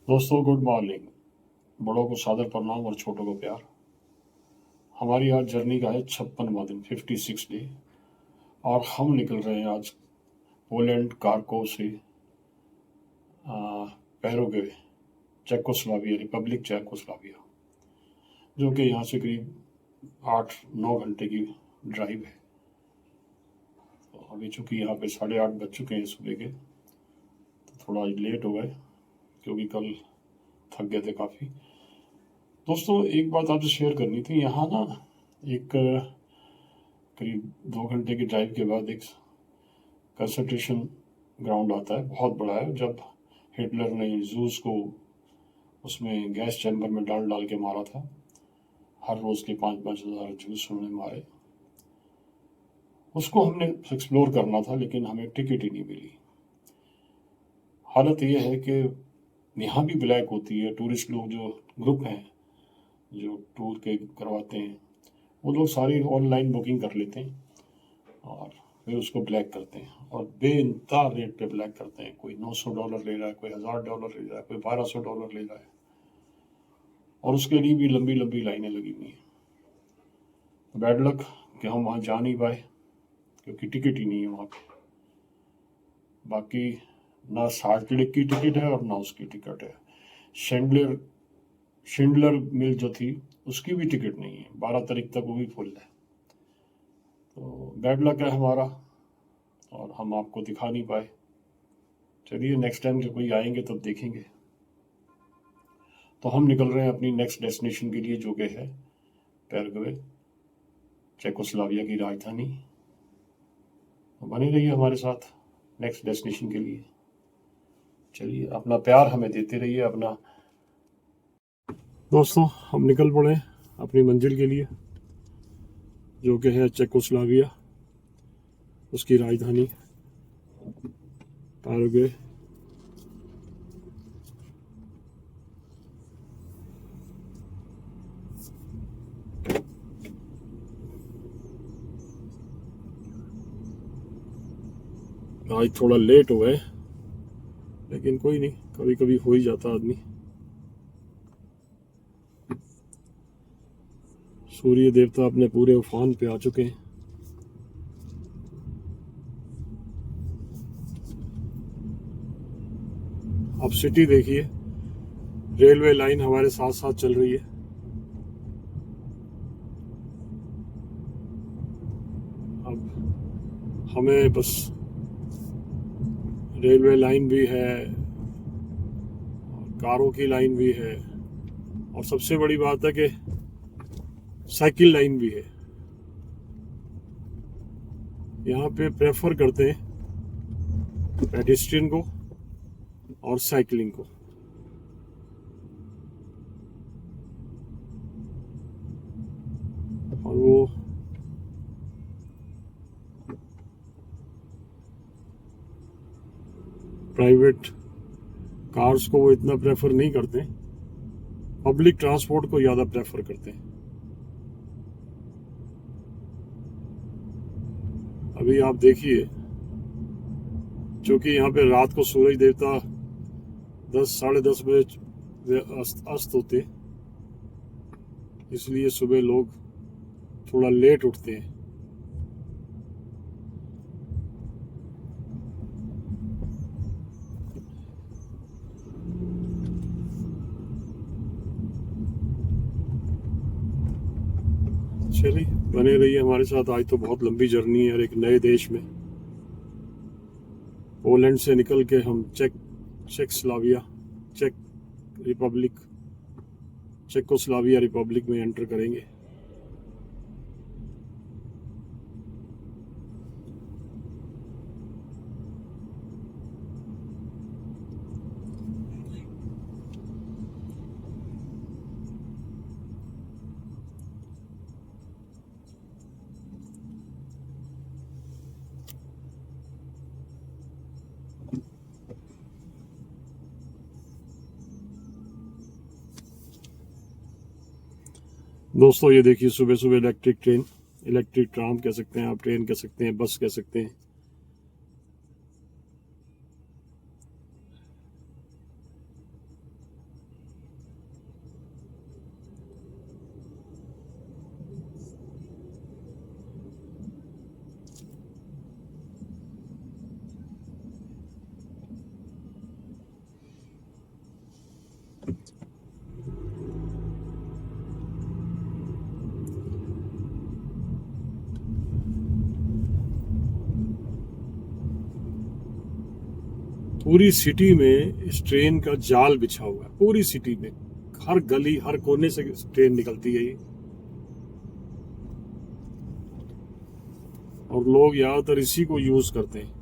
दोस्तों good morning. बड़ों को सादर प्रणाम और छोटों को प्यार। हमारी आज जर्नी का है 56वां दिन, 56 डे, और हम निकल रहे हैं आज पोलैंड कार्को से पैरोगे, चेकोस्लोवाकिया, रिपब्लिक चेकोस्लोवाकिया, जो कि यहाँ से करीब 8-9 घंटे की ड्राइव है। तो अभी चूँकि यहाँ पे 8:30 बज चुके हैं सुबह के, तो थोड़ा लेट हो गए क्योंकि कल थक गए थे काफ़ी। दोस्तों एक बात आपसे शेयर करनी थी। यहाँ ना एक करीब 2 घंटे की ड्राइव के बाद एक कंसंट्रेशन ग्राउंड आता है, बहुत बड़ा है। जब हिटलर ने जूस को उसमें गैस चैम्बर में डाल डाल के मारा था, हर रोज़ के 5-5 हज़ार जूस उन्होंने मारे। उसको हमने एक्सप्लोर करना था, लेकिन हमें टिकट ही नहीं मिली। हालत यह है कि यहाँ भी ब्लैक होती है। टूरिस्ट लोग जो ग्रुप हैं जो टूर के करवाते हैं, वो लोग सारी ऑनलाइन बुकिंग कर लेते हैं और फिर उसको ब्लैक करते हैं, और बेइंतहा रेट पे ब्लैक करते हैं। कोई $900 ले रहा है, कोई $1000 ले रहा है, कोई $1200 ले रहा है, और उसके लिए भी लंबी लंबी लाइनें लगी हुई हैं। तो बैड लक कि हम वहाँ जा नहीं पाए क्योंकि टिकट ही नहीं है वहाँ पे। बाकी ना साल्टलेक की टिकट है और ना उसकी टिकट है। शिंडलर मिल जो थी उसकी भी टिकट नहीं है, 12 तारीख तक वो भी फुल है। तो बैड लक है हमारा, और हम आपको दिखा नहीं पाए। चलिए नेक्स्ट टाइम जब कोई आएंगे तब देखेंगे। तो हम निकल रहे हैं अपनी नेक्स्ट डेस्टिनेशन के लिए, जो कि है पैराग्वे, चेकोस्लोवाकिया की राजधानी। तो बने रहिए हमारे साथ नेक्स्ट डेस्टिनेशन के लिए। चलिए अपना प्यार हमें देते रहिए अपना। दोस्तों हम निकल पड़े अपनी मंजिल के लिए, जो कि है चेकोस्लोवाकिया, उसकी राजधानी पैराग्वे। आज थोड़ा लेट हो गए, लेकिन कोई नहीं, कभी कभी हो ही जाता आदमी। सूर्य देवता अपने पूरे उफान पे आ चुके हैं। अब सिटी देखिए, रेलवे लाइन हमारे साथ साथ चल रही है। अब हमें बस रेलवे लाइन भी है, कारों की लाइन भी है, और सबसे बड़ी बात है कि साइकिल लाइन भी है। यहाँ पे प्रेफर करते हैं पेडेस्ट्रियन को और साइकिलिंग को। और वो प्राइवेट कार्स को वो इतना प्रेफर नहीं करते, पब्लिक ट्रांसपोर्ट को ज़्यादा प्रेफर करते हैं। अभी आप देखिए, क्योंकि यहाँ पे रात को सूरज देवता 10-10:30 बजे अस्त होते, इसलिए सुबह लोग थोड़ा लेट उठते हैं। चलिए बने रहिए हमारे साथ। आज तो बहुत लंबी जर्नी है, और एक नए देश में, पोलैंड से निकल के हम चेकोस्लोवाकिया रिपब्लिक में एंटर करेंगे। दोस्तों ये देखिए, सुबह सुबह इलेक्ट्रिक ट्रेन, इलेक्ट्रिक ट्राम कह सकते हैं आप, ट्रेन कह सकते हैं, बस कह सकते हैं। पूरी सिटी में इस ट्रेन का जाल बिछा हुआ है, पूरी सिटी में हर गली हर कोने से ट्रेन निकलती है ये, और लोग ज्यादातर इसी को यूज करते हैं।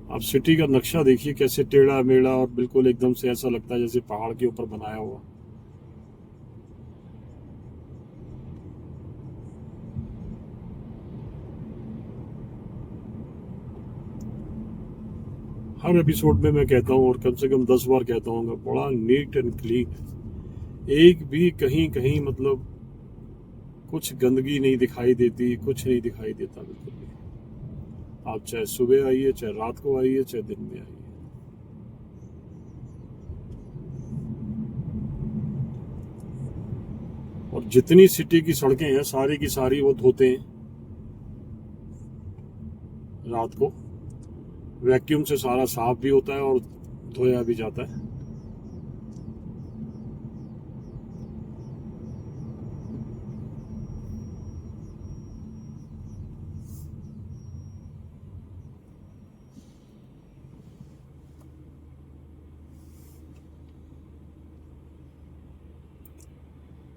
आप सिटी का नक्शा देखिए कैसे टेढ़ा मेढ़ा और बिल्कुल एकदम से ऐसा लगता है जैसे पहाड़ के ऊपर बनाया हुआ। हर एपिसोड में मैं कहता हूँ और कम से कम 10 बार कहता हूँ, बड़ा नीट एंड क्लीन, एक भी कहीं कहीं मतलब कुछ गंदगी नहीं दिखाई देती, कुछ नहीं दिखाई देता बिल्कुल भी। आप चाहे सुबह आइए, चाहे रात को आइए, चाहे दिन में आइए। और जितनी सिटी की सड़कें हैं सारी की सारी वो धोते हैं रात को, वैक्यूम से सारा साफ भी होता है और धोया भी जाता है।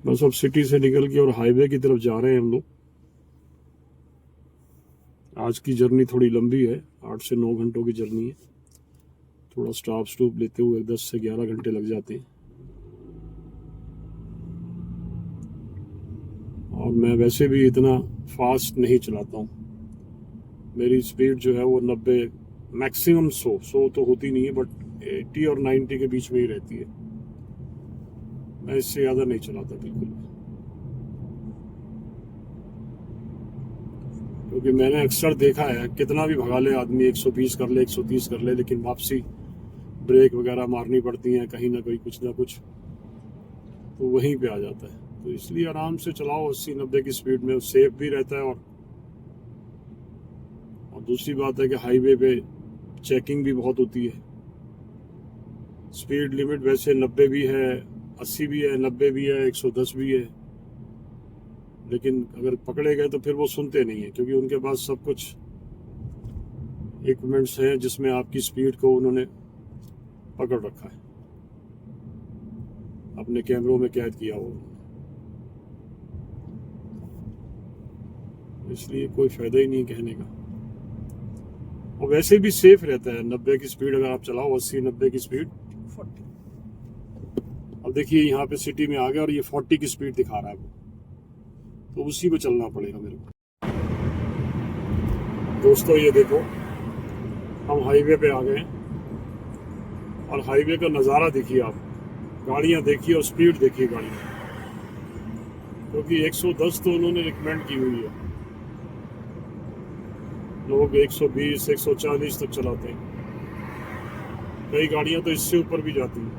बस अब सिटी से निकल के और हाईवे की तरफ जा रहे हैं हम लोग। आज की जर्नी थोड़ी लंबी है, 8 से 9 घंटों की जर्नी है। थोड़ा स्टॉप लेते हुए 10 से 11 घंटे लग जाते हैं। और मैं वैसे भी इतना फास्ट नहीं चलाता हूँ, मेरी स्पीड जो है वो 90 मैक्सिमम 100 तो होती नहीं है, बट 80 और 90 के बीच में ही रहती है। मैं इससे ज़्यादा नहीं चलाता बिल्कुल, क्योंकि मैंने अक्सर देखा है कितना भी भगा ले आदमी, 120 कर ले 130 कर ले, लेकिन वापसी ब्रेक वगैरह मारनी पड़ती हैं कहीं ना कहीं कुछ ना कुछ, तो वहीं पे आ जाता है। तो इसलिए आराम से चलाओ 80-90 की स्पीड में, सेफ भी रहता है। और दूसरी बात है कि हाईवे पे चेकिंग भी बहुत होती है। स्पीड लिमिट वैसे 90 भी है, 80 भी है, 90 भी है, 110 भी है, लेकिन अगर पकड़े गए तो फिर वो सुनते नहीं है, क्योंकि उनके पास सब कुछ इक्विपमेंट्स हैं जिसमें आपकी स्पीड को उन्होंने पकड़ रखा है, अपने कैमरों में कैद किया हुआ। इसलिए कोई फायदा ही नहीं कहने का। और वैसे भी सेफ रहता है 90 की स्पीड अगर आप चलाओ, 80-90 की स्पीड। 40, अब देखिए यहाँ पे सिटी में आ गया और ये 40 की स्पीड दिखा रहा है वो, तो उसी पे चलना पड़ेगा मेरे को। दोस्तों ये देखो, हम हाईवे पे आ गए हैं और हाईवे का नज़ारा देखिए आप, गाड़ियाँ देखिए और स्पीड देखिए गाड़ी, क्योंकि 110 तो उन्होंने रिकमेंड की हुई है। लोग 120, 140 तक चलाते हैं, कई गाड़ियाँ तो इससे ऊपर भी जाती हैं।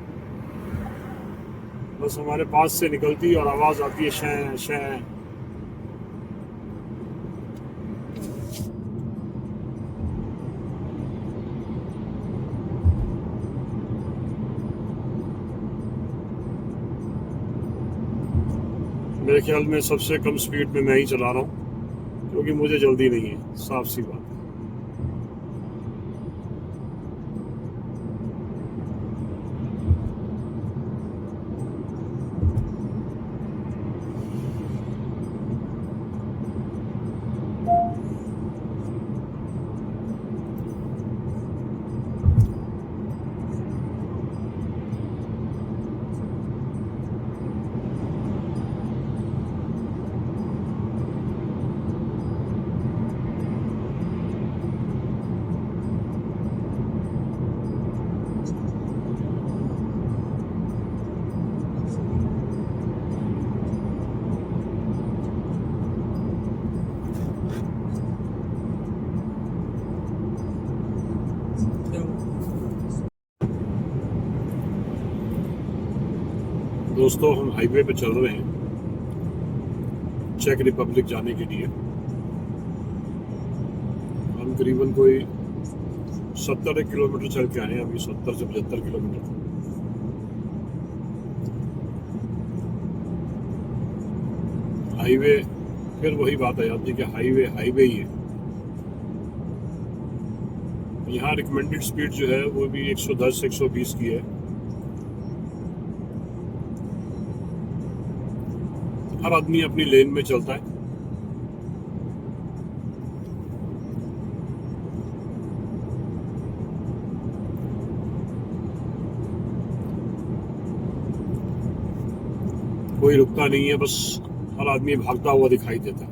बस हमारे पास से निकलती है और आवाज़ आती है शै शै। मेरे ख्याल में सबसे कम स्पीड में मैं ही चला रहा हूँ, क्योंकि मुझे जल्दी नहीं है, साफ सी बात। दोस्तों हम हाईवे पे चल रहे हैं चेक रिपब्लिक जाने के लिए। हम हम करीबन कोई 70 किलोमीटर चल के आए हैं अभी, 70 से 75 किलोमीटर। हाईवे, फिर वही बात आ जाती है कि हाईवे हाईवे ही है। यहाँ रिकमेंडेड स्पीड जो है वो भी 110 120 की है। हर आदमी अपनी लेन में चलता है। कोई रुकता नहीं है, बस हर आदमी भागता हुआ दिखाई देता है।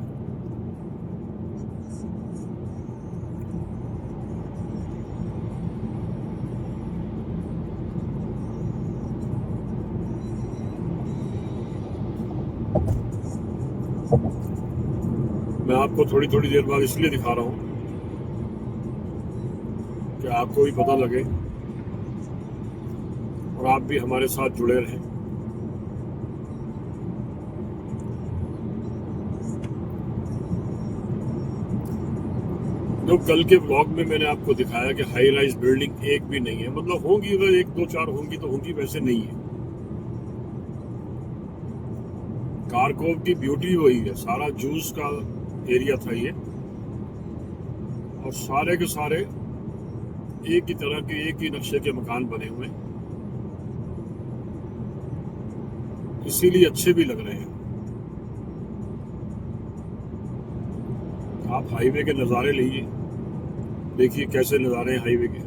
मैं आपको थोड़ी थोड़ी देर बाद इसलिए दिखा रहा हूँ कि आपको भी पता लगे और आप भी हमारे साथ जुड़े रहें। जो कल के ब्लॉग में मैंने आपको दिखाया कि हाई राइज बिल्डिंग एक भी नहीं है, मतलब होंगी, अगर 1 2 4 होंगी तो होंगी, वैसे नहीं है। कारकोव की ब्यूटी वही है, सारा जूस का एरिया था ये, और सारे के सारे एक ही तरह के, एक ही नक्शे के मकान बने हुए हैं, इसीलिए अच्छे भी लग रहे हैं। आप हाईवे के नज़ारे लीजिए, देखिए कैसे नज़ारे हैं हाईवे के।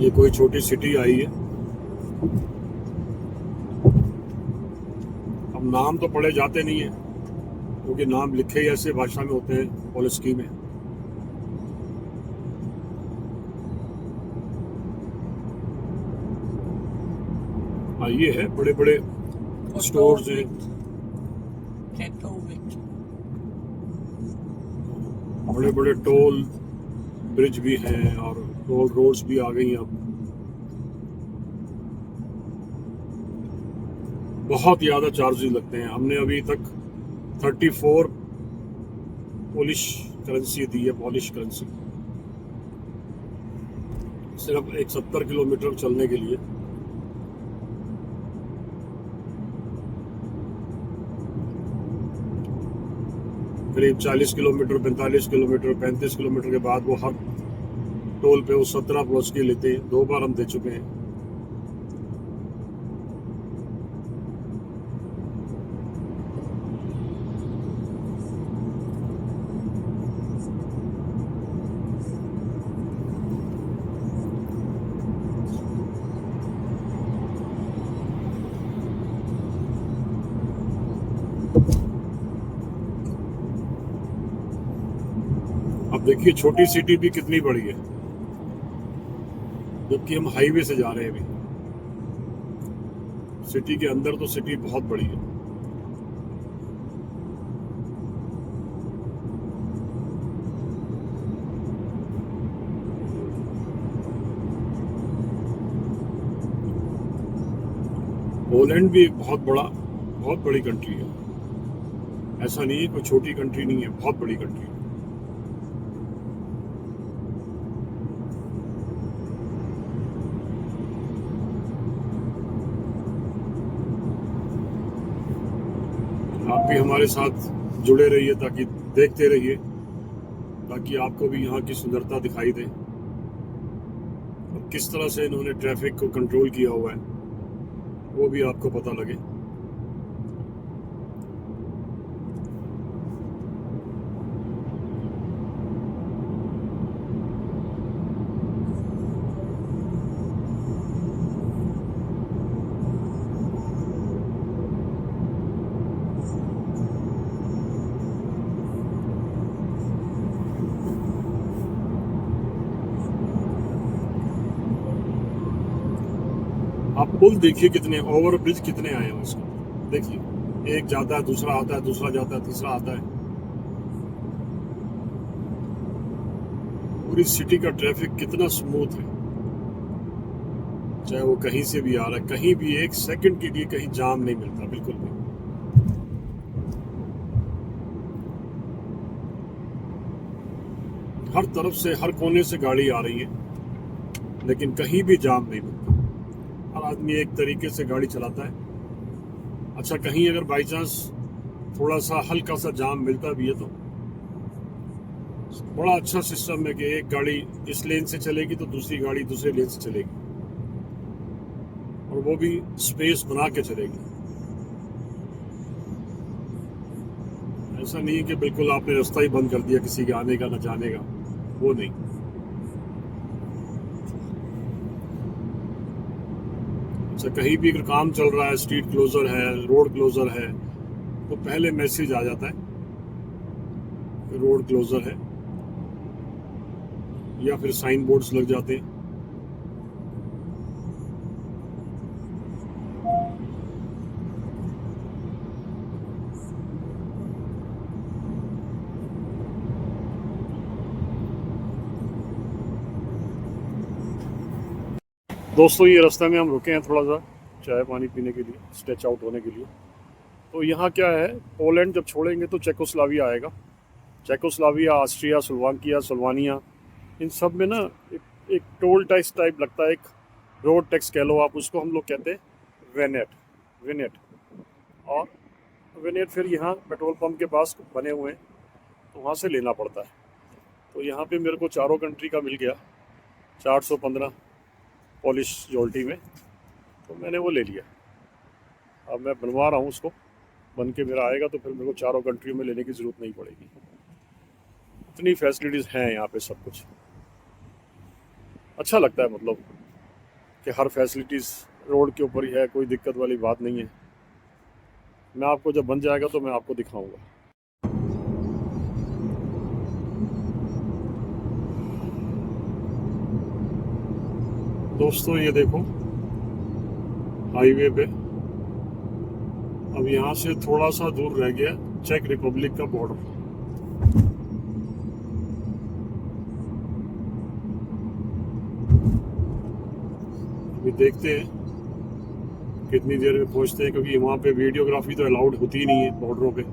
ये कोई छोटी सिटी आई है। अब नाम तो पढ़े जाते नहीं है, क्योंकि नाम लिखे ही ऐसे भाषा में होते हैं, पॉलिस्की में। ये है, बड़े बड़े स्टोर्स हैं, बड़े बड़े टोल ब्रिज भी हैं और टोल रोड्स भी आ गई अब। बहुत ज़्यादा चार्जेस लगते हैं। हमने अभी तक 34 पोलिश करेंसी दी है, पॉलिश करेंसी, सिर्फ एक 70 किलोमीटर चलने के लिए। करीब 40 किलोमीटर, 45 किलोमीटर, 35 किलोमीटर के बाद वो हर टोल पे वो 17 प्लस की लेते हैं। 2 बार हम दे चुके हैं। अब देखिए छोटी सिटी भी कितनी बड़ी है, जबकि हम हाईवे से जा रहे हैं अभी। सिटी के अंदर तो सिटी बहुत बड़ी है। पोलैंड भी एक बहुत बड़ी कंट्री है। ऐसा नहीं है कोई छोटी कंट्री नहीं है, बहुत बड़ी कंट्री है। आप भी हमारे साथ जुड़े रहिए, ताकि देखते रहिए, ताकि आपको भी यहाँ की सुंदरता दिखाई दे और किस तरह से इन्होंने ट्रैफिक को कंट्रोल किया हुआ है वो भी आपको पता लगे। आप पुल देखिए कितने, ओवर ब्रिज कितने आए हैं उसको देखिए, एक जाता है, दूसरा आता है, दूसरा जाता है, तीसरा आता है। पूरी सिटी का ट्रैफिक कितना स्मूथ है, चाहे वो कहीं से भी आ रहा है, कहीं भी 1 सेकंड के लिए कहीं जाम नहीं मिलता, बिल्कुल भी। हर तरफ से, हर कोने से गाड़ी आ रही है, लेकिन कहीं भी जाम नहीं मिलता। हर आदमी एक तरीके से गाड़ी चलाता है। अच्छा, कहीं अगर बाई चांस थोड़ा सा हल्का सा जाम मिलता भी है तो बड़ा अच्छा सिस्टम है कि एक गाड़ी इस लेन से चलेगी तो दूसरी गाड़ी दूसरे लेन से चलेगी, और वो भी स्पेस बना के चलेगी। ऐसा नहीं है कि बिल्कुल आपने रास्ता ही बंद कर दिया किसी के आने का ना जाने का, वो नहीं। अच्छा, कहीं भी अगर काम चल रहा है, स्ट्रीट क्लोजर है, रोड क्लोजर है, तो पहले मैसेज आ जाता है रोड क्लोजर है, या फिर साइन बोर्ड्स लग जाते हैं। दोस्तों, ये रास्ते में हम रुके हैं थोड़ा सा चाय पानी पीने के लिए, स्ट्रेच आउट होने के लिए। तो यहाँ क्या है, पोलैंड जब छोड़ेंगे तो चेकोस्लाविया आएगा। चेकोस्लाविया, ऑस्ट्रिया, स्लोवाकिया, स्लोवानिया, इन सब में ना एक टोल टैक्स टाइप लगता है, एक रोड टैक्स कह लो आप उसको, हम लोग कहते हैं वेनेट। वेनेट और वेनेट फिर यहाँ पेट्रोल पंप के पास बने हुए हैं, तो वहाँ से लेना पड़ता है। तो यहाँ पे मेरे को चारों कंट्री का मिल गया 415 पॉलिश जोल्टी में, तो मैंने वो ले लिया। अब मैं बनवा रहा हूँ उसको, बन के मेरा आएगा तो फिर मेरे को चारों कंट्रियों में लेने की ज़रूरत नहीं पड़ेगी। इतनी फैसिलिटीज़ हैं यहाँ पे, सब कुछ अच्छा लगता है, मतलब कि हर फैसिलिटीज़ रोड के ऊपर ही है, कोई दिक्कत वाली बात नहीं है। मैं आपको जब बन जाएगा तो मैं आपको दिखाऊंगा। दोस्तों, ये देखो हाईवे पे, अब यहाँ से थोड़ा सा दूर रह गया चेक रिपब्लिक का बॉर्डर। अभी देखते हैं कितनी देर में पहुंचते हैं, क्योंकि वहाँ पे वीडियोग्राफी तो अलाउड होती ही नहीं है बॉर्डरों पे,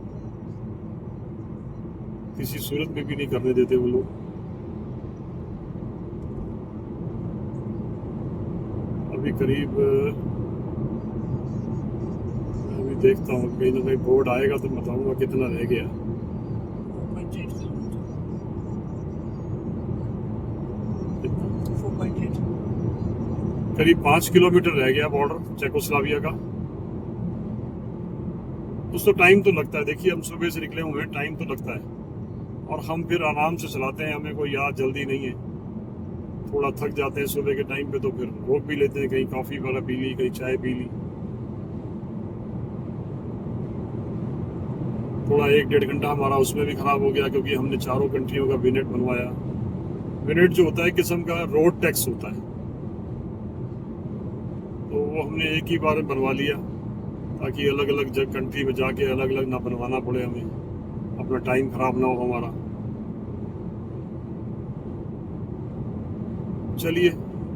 किसी सूरत में भी नहीं करने देते वो लोग। अभी करीब, अभी देखता हूँ कहीं ना कहीं बोर्ड आएगा तो बताऊंगा कितना रह गया। करीब 5 किलोमीटर रह गया बॉर्डर चेकोस्लाविया का। कुछ तो टाइम तो लगता है, देखिए हम सुबह से निकले हुए हैं, टाइम तो लगता है, और हम फिर आराम से चलाते हैं, हमें कोई याद जल्दी नहीं है। थोड़ा थक जाते हैं सुबह के टाइम पे तो फिर रोक भी लेते हैं, कहीं कॉफ़ी वाला पी ली, कहीं चाय पी ली। थोड़ा 1-1.5 घंटा हमारा उसमें भी ख़राब हो गया, क्योंकि हमने चारों कंट्रियों का विनेट बनवाया। विनेट जो होता है किस्म का रोड टैक्स होता है, तो वो हमने एक ही बार बनवा लिया, ताकि अलग अलग कंट्री में जाके अलग अलग ना बनवाना पड़े हमें, अपना टाइम ख़राब ना हो हमारा। चलिए,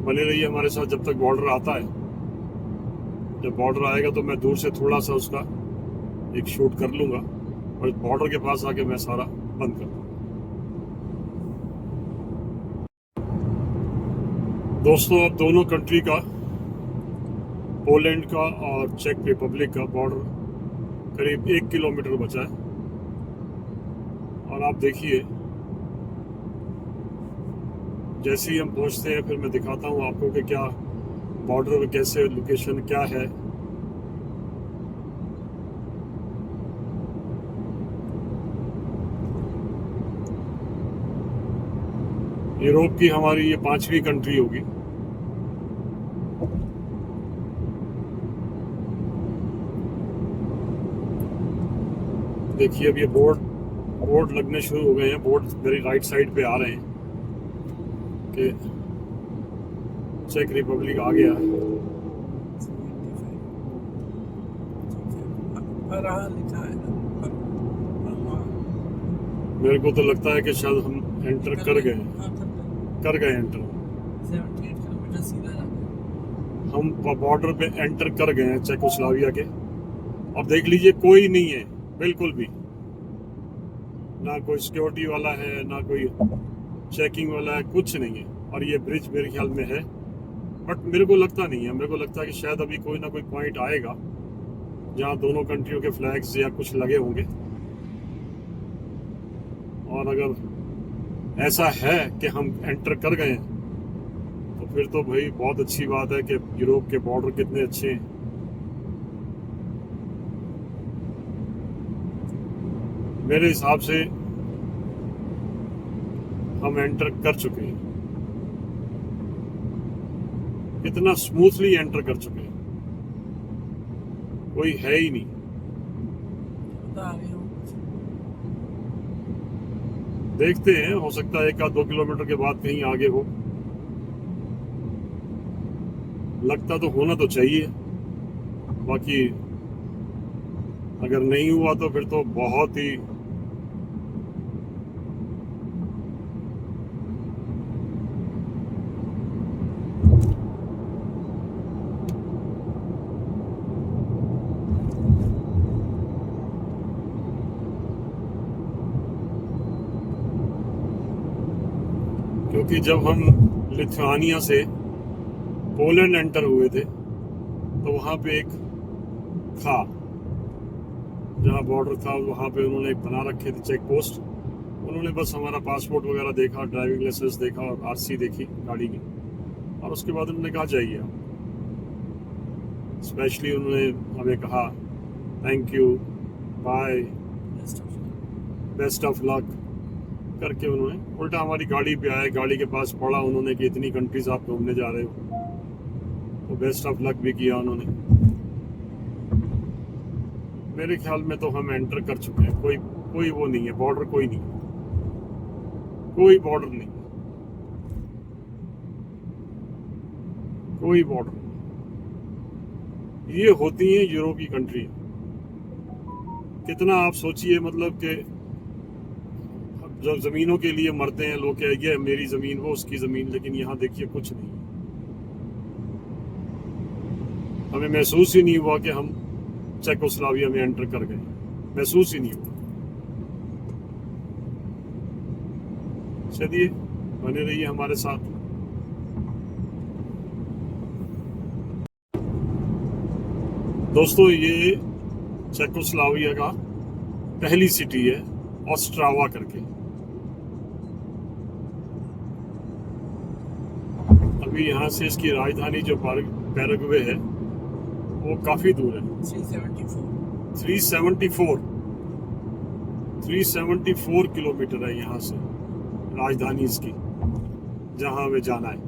बने रहिए हमारे साथ जब तक बॉर्डर आता है। जब बॉर्डर आएगा तो मैं दूर से थोड़ा सा उसका एक शूट कर लूँगा, और बॉर्डर के पास आके मैं सारा बंद कर दूँगा। दोस्तों, अब दोनों कंट्री का, पोलैंड का और चेक रिपब्लिक का बॉर्डर करीब 1 किलोमीटर बचा है, और आप देखिए जैसे ही हम पहुंचते हैं फिर मैं दिखाता हूं आपको कि क्या बॉर्डर में कैसे लोकेशन क्या है। यूरोप की हमारी ये 5वीं कंट्री होगी। देखिए अब ये बोर्ड लगने शुरू हो गए हैं, बोर्ड मेरी राइट साइड पे आ रहे हैं कि चेक रिपब्लिक आ गया। मेरे को तो लगता है कि शायद हम एंटर कर गए एंटर। हम बॉर्डर पे एंटर कर गए हैं चेकोस्लाविया के। अब देख लीजिए कोई नहीं है बिल्कुल भी, ना कोई सिक्योरिटी वाला है, ना कोई चेकिंग वाला है, कुछ नहीं है। और ये ब्रिज मेरे ख्याल में है, बट मेरे को लगता नहीं है। मेरे को लगता है कि शायद अभी कोई ना कोई पॉइंट आएगा जहाँ दोनों कंट्रियों के फ्लैग्स या कुछ लगे होंगे। और अगर ऐसा है कि हम एंटर कर गए हैं तो फिर तो भाई बहुत अच्छी बात है कि यूरोप के बॉर्डर कितने अच्छे हैं। मेरे हिसाब से हम एंटर कर चुके हैं, कितना स्मूथली एंटर कर चुके हैं, कोई है ही नहीं। देखते हैं, हो सकता है 1-2 किलोमीटर के बाद कहीं आगे हो। लगता तो होना तो चाहिए, बाकी अगर नहीं हुआ तो फिर तो बहुत ही क्योंकि जब हम लिथुआनिया से पोलैंड एंटर हुए थे तो वहाँ पे एक था, जहाँ बॉर्डर था वहाँ पे उन्होंने एक बना रखे थे चेक पोस्ट। उन्होंने बस हमारा पासपोर्ट वगैरह देखा, ड्राइविंग लाइसेंस देखा और आरसी देखी गाड़ी की, और उसके बाद उन्होंने कहा जाइए आप। स्पेशली उन्होंने हमें कहा thank you, bye, best of luck करके उन्होंने उल्टा हमारी गाड़ी पे आए, गाड़ी के पास पड़ा उन्होंने कि इतनी कंट्रीज आप घूमने जा रहे हो, तो बेस्ट ऑफ लक भी किया उन्होंने। मेरे ख्याल में तो हम एंटर कर चुके हैं, कोई वो नहीं है, बॉर्डर कोई नहीं, कोई बॉर्डर नहीं, कोई बॉर्डर नहीं। ये होती हैं यूरोप की कंट्री। कितना आप सोचिए, मतलब कि जब जमीनों के लिए मरते हैं लोग, क्या ये मेरी जमीन वो उसकी जमीन, लेकिन यहाँ देखिए कुछ नहीं। हमें महसूस ही नहीं हुआ कि हम चेकोस्लोवाकिया में एंटर कर गए, महसूस ही नहीं हुआ। चलिए बने रहिए हमारे साथ। दोस्तों ये चेकोस्लोवाकिया का पहली सिटी है, ऑस्ट्रावा करके। अभी यहाँ से इसकी राजधानी जो पैराग्वे है वो काफी दूर है, 374 किलोमीटर है यहाँ से राजधानी इसकी, जहाँ हमें जाना है।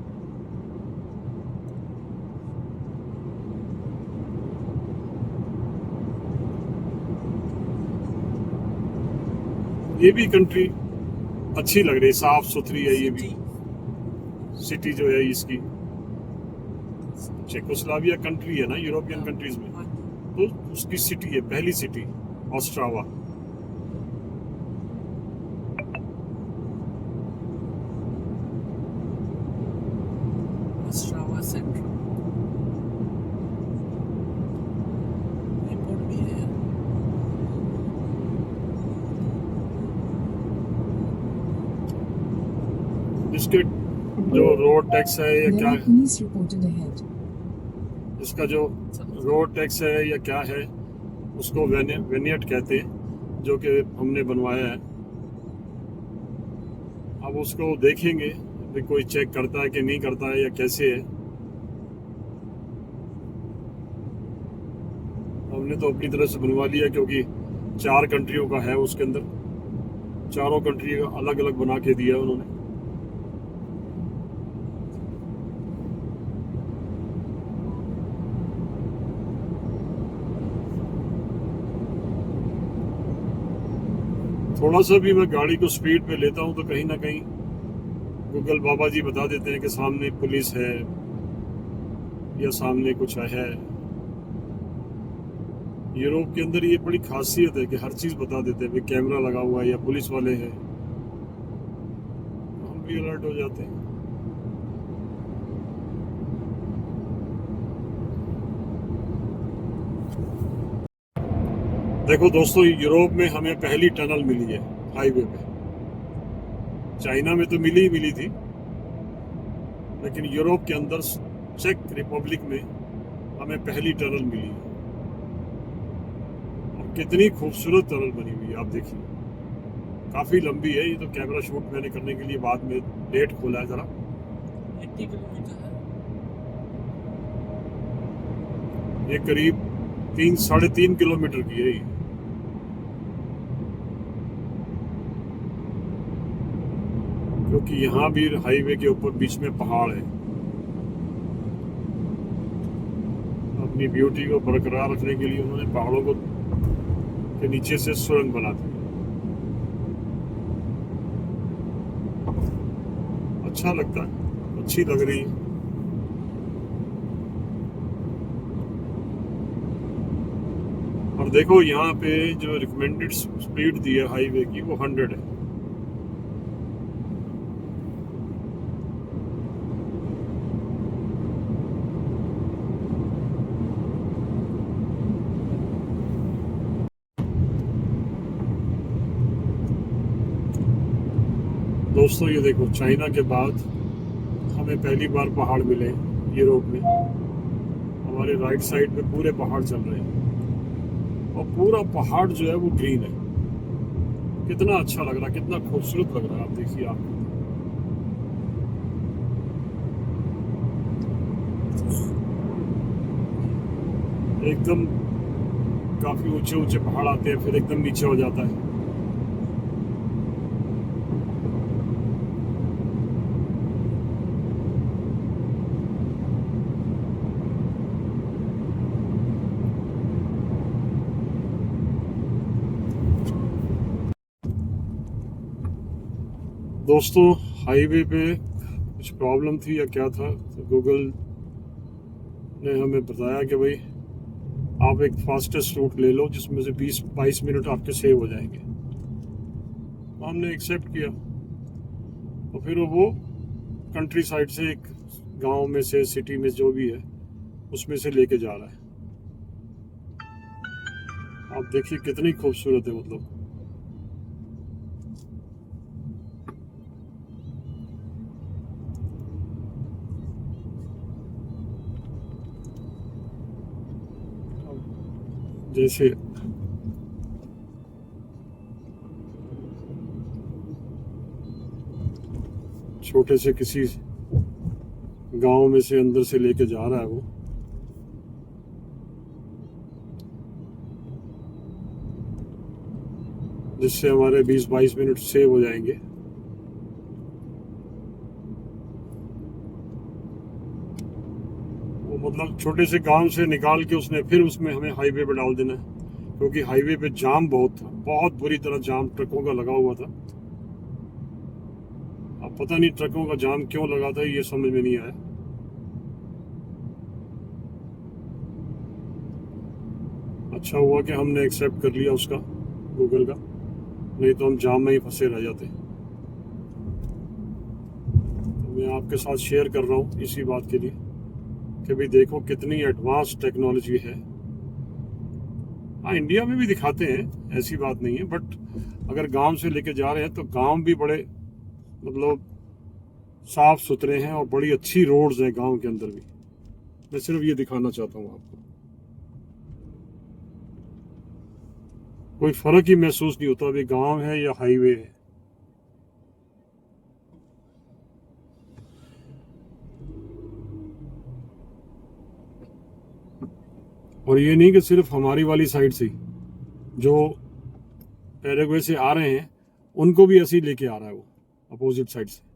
ये भी कंट्री अच्छी लग रही है, साफ सुथरी है। ये भी सिटी जो है इसकी, चेकोस्लोवाकिया कंट्री है ना यूरोपियन कंट्रीज में, तो उसकी सिटी है, पहली city Ostrava. Ostrava central airport भी है। इसके जो रोड टैक्स है या क्या है, इसका जो रोड टैक्स है या क्या है, उसको वेनियट कहते हैं, जो कि हमने बनवाया है। अब उसको देखेंगे कि कोई चेक करता है कि नहीं करता है या कैसे है। हमने तो अपनी तरफ से बनवा लिया, क्योंकि 4 कंट्रियों का है उसके अंदर, चारों कंट्री का अलग अलग बना के दिया उन्होंने। थोड़ा सा भी मैं गाड़ी को स्पीड पे लेता हूँ तो कहीं ना कहीं गूगल बाबा जी बता देते हैं कि सामने पुलिस है या सामने कुछ है। यूरोप के अंदर ये बड़ी खासियत है कि हर चीज बता देते हैं, कैमरा लगा हुआ है या पुलिस वाले हैं, हम भी अलर्ट हो जाते हैं। देखो दोस्तों, यूरोप में हमें पहली टनल मिली है हाईवे पे, चाइना में तो मिली ही मिली थी, लेकिन यूरोप के अंदर चेक रिपब्लिक में हमें पहली टनल मिली। और कितनी खूबसूरत टनल बनी हुई है, आप देखिए। काफ़ी लंबी है। ये तो कैमरा शूट मैंने करने के लिए बाद में डेट खोला है ज़रा। 80 किलोमीटर है। ये करीब 3-3.5 किलोमीटर की है ये। क्योंकि यहाँ भी हाईवे के ऊपर बीच में पहाड़ है। अपनी ब्यूटी को बरकरार रखने के लिए उन्होंने पहाड़ों को के नीचे से सुरंग बना दी। अच्छा लगता है, अच्छी लग रही है। और देखो यहाँ पे जो रिकमेंडेड स्पीड दी है हाईवे की वो 100 है। दोस्तों ये देखो, चाइना के बाद हमें पहली बार पहाड़ मिले यूरोप में। हमारे राइट साइड पे पूरे पहाड़ चल रहे हैं और पूरा पहाड़ जो है वो ग्रीन है। कितना अच्छा लग रहा है, कितना खूबसूरत लग रहा है। आप देखिए, आप एकदम काफी ऊंचे ऊंचे पहाड़ आते हैं, फिर एकदम नीचे हो जाता है। दोस्तों हाईवे पे कुछ प्रॉब्लम थी या क्या था, तो गूगल ने हमें बताया कि भाई आप एक फास्टेस्ट रूट ले लो जिसमें से 20-22 मिनट आपके सेव हो जाएंगे। हमने एक्सेप्ट किया। तो फिर वो कंट्री साइड से एक गांव में से, सिटी में जो भी है, उसमें से लेके जा रहा है। आप देखिए कितनी खूबसूरत है। मतलब जैसे छोटे से किसी गांव में से अंदर से लेके जा रहा है वो। जिससे हमारे 20-22 मिनट सेव हो जाएंगे। वो मतलब छोटे से गांव से निकाल के उसने फिर उसमें हमें हाईवे पे डाल देना है। क्योंकि हाईवे पे जाम बहुत था, बहुत बुरी तरह जाम ट्रकों का लगा हुआ था। अब पता नहीं ट्रकों का जाम क्यों लगा था, ये समझ में नहीं आया। अच्छा हुआ कि हमने एक्सेप्ट कर लिया उसका, गूगल का, नहीं तो हम जाम में ही फंसे रह जाते। तो मैं आपके साथ शेयर कर रहा हूँ इसी बात के लिए कि भाई देखो कितनी एडवांस टेक्नोलॉजी है। हाँ, इंडिया में भी दिखाते हैं, ऐसी बात नहीं है, बट अगर गांव से लेके जा रहे हैं तो गांव भी बड़े मतलब साफ सुथरे हैं और बड़ी अच्छी रोड्स हैं गांव के अंदर भी। मैं सिर्फ ये दिखाना चाहता हूँ आपको। कोई फर्क ही महसूस नहीं होता अभी गांव है या हाईवे है। और ये नहीं कि सिर्फ हमारी वाली साइड से, जो पैराग्वे से आ रहे हैं उनको भी ऐसे ही लेके आ रहा है वो, अपोजिट साइड से।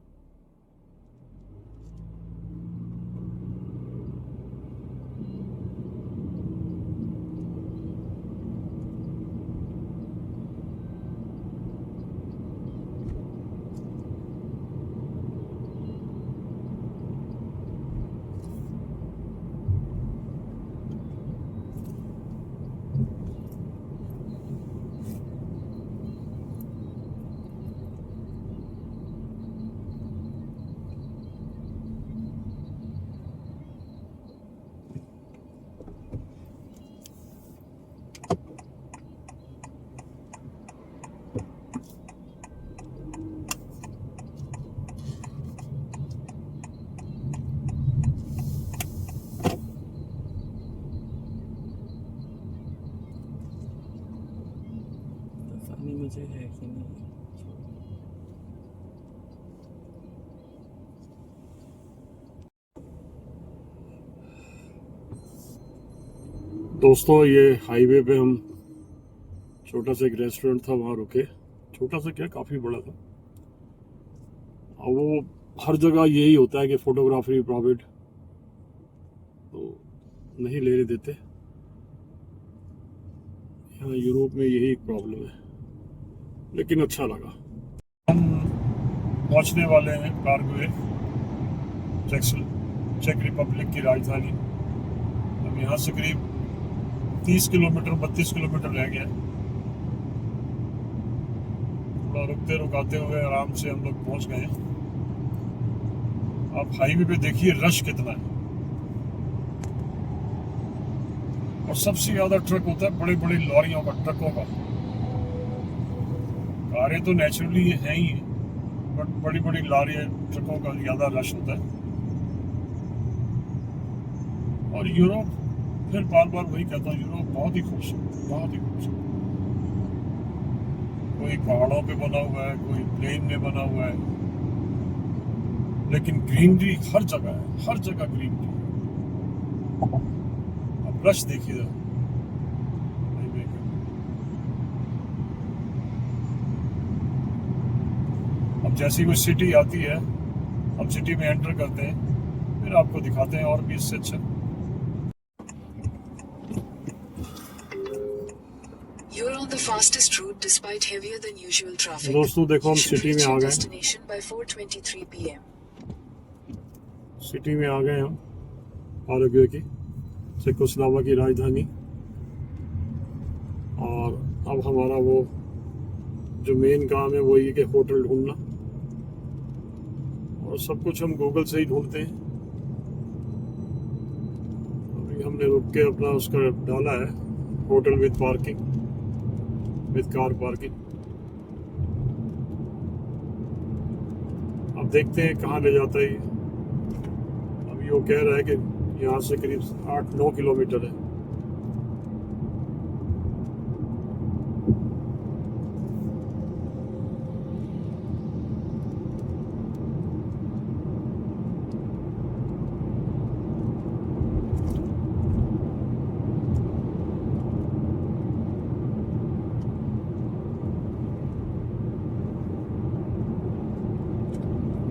देखने मुझे है कि नहीं। दोस्तों ये हाईवे पे हम छोटा सा एक रेस्टोरेंट था वहाँ रुके। छोटा सा क्या, काफ़ी बड़ा था। और वो हर जगह यही होता है कि फोटोग्राफी प्रॉफिट तो नहीं लेने देते। यहाँ यूरोप में यही एक प्रॉब्लम है, लेकिन अच्छा लगा। हम पहुँचने वाले हैं पाराग्वे, चेक रिपब्लिक की राजधानी। अब यहाँ से करीब 30 किलोमीटर 32 किलोमीटर रह गया है। थोड़ा रुकते रुकाते हुए आराम से हम लोग पहुँच गए हैं। आप हाईवे पे देखिए रश कितना है, और सबसे ज्यादा ट्रक होता है बड़ी बड़ी लॉरियों का, ट्रकों का। कारें तो नेचुरली है ही, बट बड़ी बड़ी लॉरियां ट्रकों का ज्यादा रश होता है। और यूरोप, फिर बार बार वही कहता हूँ, यूरोप बहुत ही खूबसूरत, बहुत ही खूबसूरत। कोई पहाड़ों पे बना हुआ है, कोई प्लेन में बना हुआ है, लेकिन ग्रीनरी हर जगह है, हर जगह ग्रीनरी। अब रश देखिए हाईवे का। अब जैसी कोई सिटी आती है, हम सिटी में एंटर करते हैं, फिर आपको दिखाते हैं और भी इससे अच्छा। You're on the fastest route despite heavier than usual traffic. दोस्तों देखो हम You should सिटी में reach आ your गए, destination by 4:23 p.m. सिटी में आ गए हम पाराग्वे की, चेकोस्लोवाकिया की राजधानी। और अब हमारा वो जो मेन काम है वही है कि होटल ढूंढना, और सब कुछ हम गूगल से ही ढूंढते हैं। अभी हमने रुक के अपना उसका डाला है, hotel with parking, with car parking. अब देखते हैं कहाँ ले जाता है ये। अभी वो कह रहा है कि यहाँ से करीब 8-9 किलोमीटर है।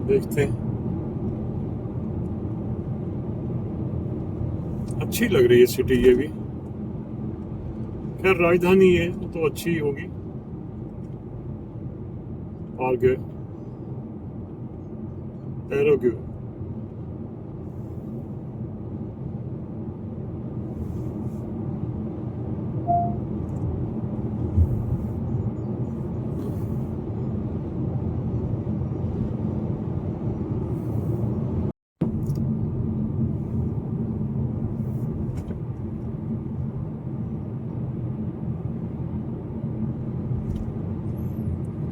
देखते हैं, अच्छी लग रही है सिटी ये भी। खैर राजधानी है तो अच्छी ही होगी। Paraguay, Paraguay.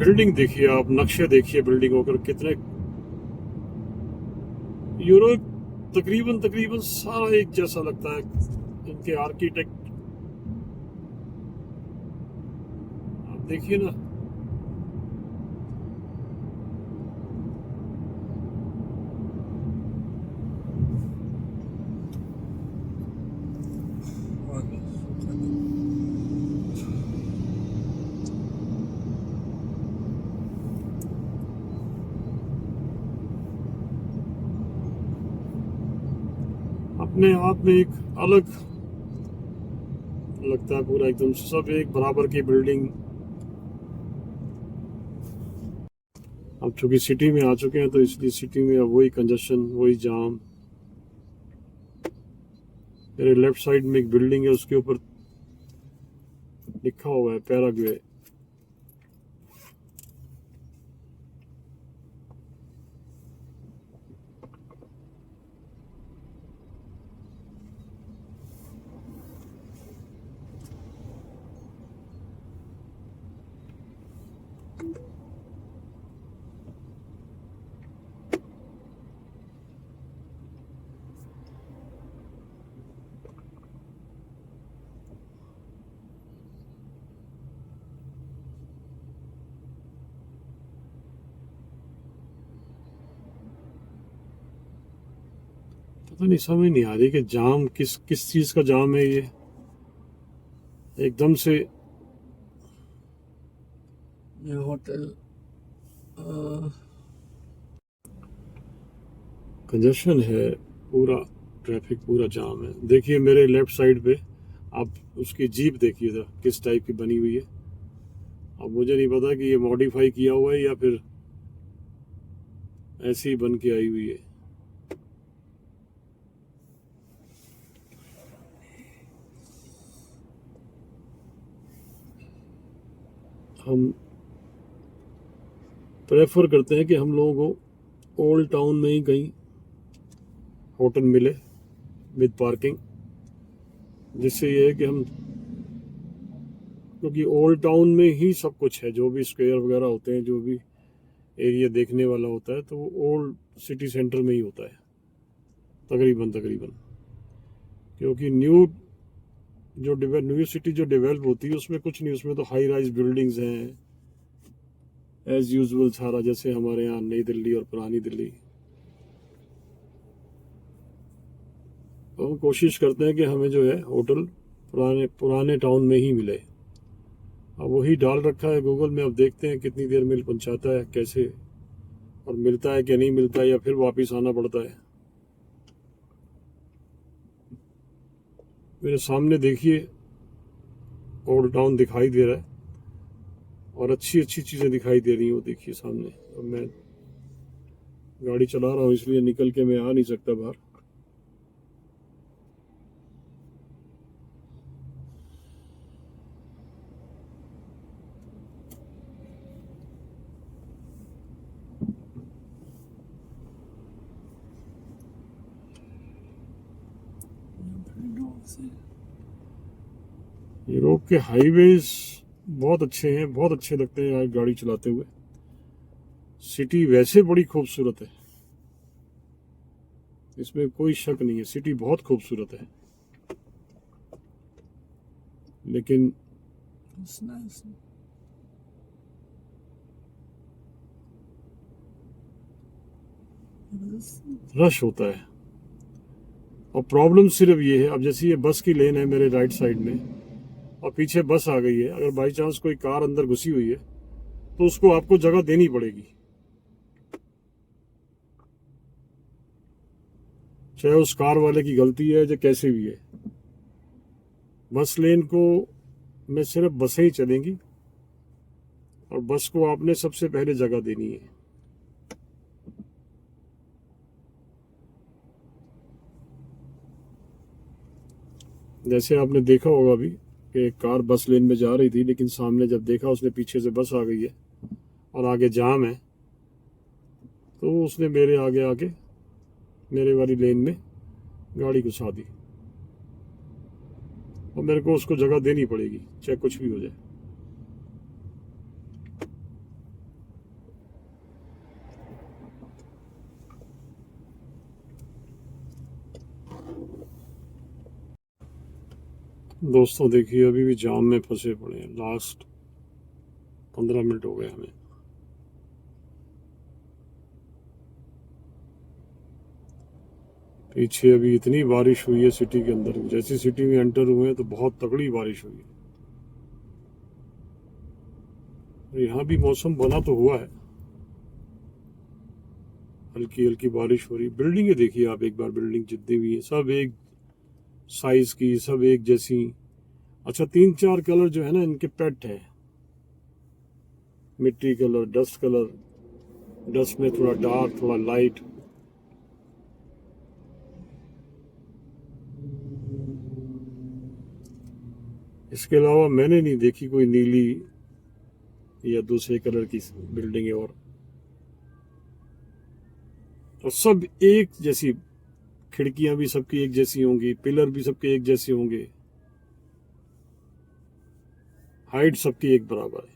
बिल्डिंग देखिए आप, नक्शे देखिए बिल्डिंगों के कितने। यूरोप तकरीबन तकरीबन सारा एक जैसा लगता है। इनके आर्किटेक्ट आप देखिए ना, और भी अपने आप में एक अलग लगता है। पूरा एकदम सब एक बराबर की बिल्डिंग। अब चूंकि सिटी में आ चुके हैं तो इसलिए सिटी में अब वही कंजशन, वही जाम। मेरे लेफ्ट साइड में एक बिल्डिंग है, उसके ऊपर लिखा हुआ है पैराग्वे। पता नहीं, समझ नहीं आ रही कि जाम किस किस चीज का जाम है ये एकदम से। ये होटल कंजेशन है पूरा, ट्रैफिक पूरा जाम है। देखिए मेरे लेफ्ट साइड पे आप उसकी जीप देखिए था किस टाइप की बनी हुई है। अब मुझे नहीं पता कि ये मॉडिफाई किया हुआ है या फिर ऐसे ही बन के आई हुई है। हम प्रेफर करते हैं कि हम लोगों को ओल्ड टाउन में ही कहीं होटल मिले विद पार्किंग, जिससे ये है कि हम, क्योंकि ओल्ड टाउन में ही सब कुछ है, जो भी स्क्वायर वगैरह होते हैं, जो भी एरिया देखने वाला होता है, तो वो ओल्ड सिटी सेंटर में ही होता है तकरीबन तकरीबन। क्योंकि न्यू सिटी जो डेवलप होती है उसमें कुछ नहीं, उसमें तो हाई राइज बिल्डिंग्स हैं एज यूजुअल सारा, जैसे हमारे यहाँ नई दिल्ली और पुरानी दिल्ली। तो हम कोशिश करते हैं कि हमें जो है होटल पुराने पुराने टाउन में ही मिले। अब वही डाल रखा है गूगल में, अब देखते हैं कितनी देर मिल पहुंचाता है, कैसे, और मिलता है कि नहीं मिलता है, या फिर वापस आना पड़ता है। मेरे सामने देखिए ओल्ड टाउन दिखाई दे रहा है और अच्छी अच्छी चीज़ें दिखाई दे रही हैं, वो देखिए सामने। अब मैं गाड़ी चला रहा हूँ इसलिए निकल के मैं आ नहीं सकता बाहर। यूरोप के हाईवेज बहुत अच्छे हैं, बहुत अच्छे लगते हैं यार गाड़ी चलाते हुए। सिटी वैसे बड़ी खूबसूरत है, इसमें कोई शक नहीं है, सिटी बहुत खूबसूरत है। लेकिन it's nice. रश होता है, और प्रॉब्लम सिर्फ ये है, अब जैसे ये बस की लेन है मेरे राइट साइड में और पीछे बस आ गई है, अगर बाई चांस कोई कार अंदर घुसी हुई है तो उसको आपको जगह देनी पड़ेगी, चाहे उस कार वाले की गलती है या कैसे भी है। बस लेन को में सिर्फ बसें ही चलेंगी और बस को आपने सबसे पहले जगह देनी है। जैसे आपने देखा होगा अभी कि एक कार बस लेन में जा रही थी, लेकिन सामने जब देखा उसने पीछे से बस आ गई है और आगे जाम है, तो उसने मेरे आगे आके मेरे वाली लेन में गाड़ी घुसा दी, और मेरे को उसको जगह देनी पड़ेगी चाहे कुछ भी हो जाए। दोस्तों देखिए अभी भी जाम में फंसे पड़े हैं, लास्ट 15 मिनट हो गए हमें। पीछे अभी इतनी बारिश हुई है सिटी के अंदर, जैसी सिटी में एंटर हुए हैं तो बहुत तगड़ी बारिश हुई है। यहाँ भी मौसम बना तो हुआ है, हल्की हल्की बारिश हो रही। बिल्डिंगें देखिए आप एक बार, बिल्डिंग जितनी भी है सब एक साइज की, सब एक जैसी। अच्छा 3-4 कलर जो है ना इनके पेट है, मिट्टी कलर, डस्ट कलर, डस्ट में थोड़ा डार्क थोड़ा लाइट। इसके अलावा मैंने नहीं देखी कोई नीली या दूसरे कलर की बिल्डिंग है। और सब एक जैसी, खिड़कियां भी सबकी एक जैसी होंगी, पिलर भी सबके एक जैसे होंगे, हाइट सबकी एक बराबर है।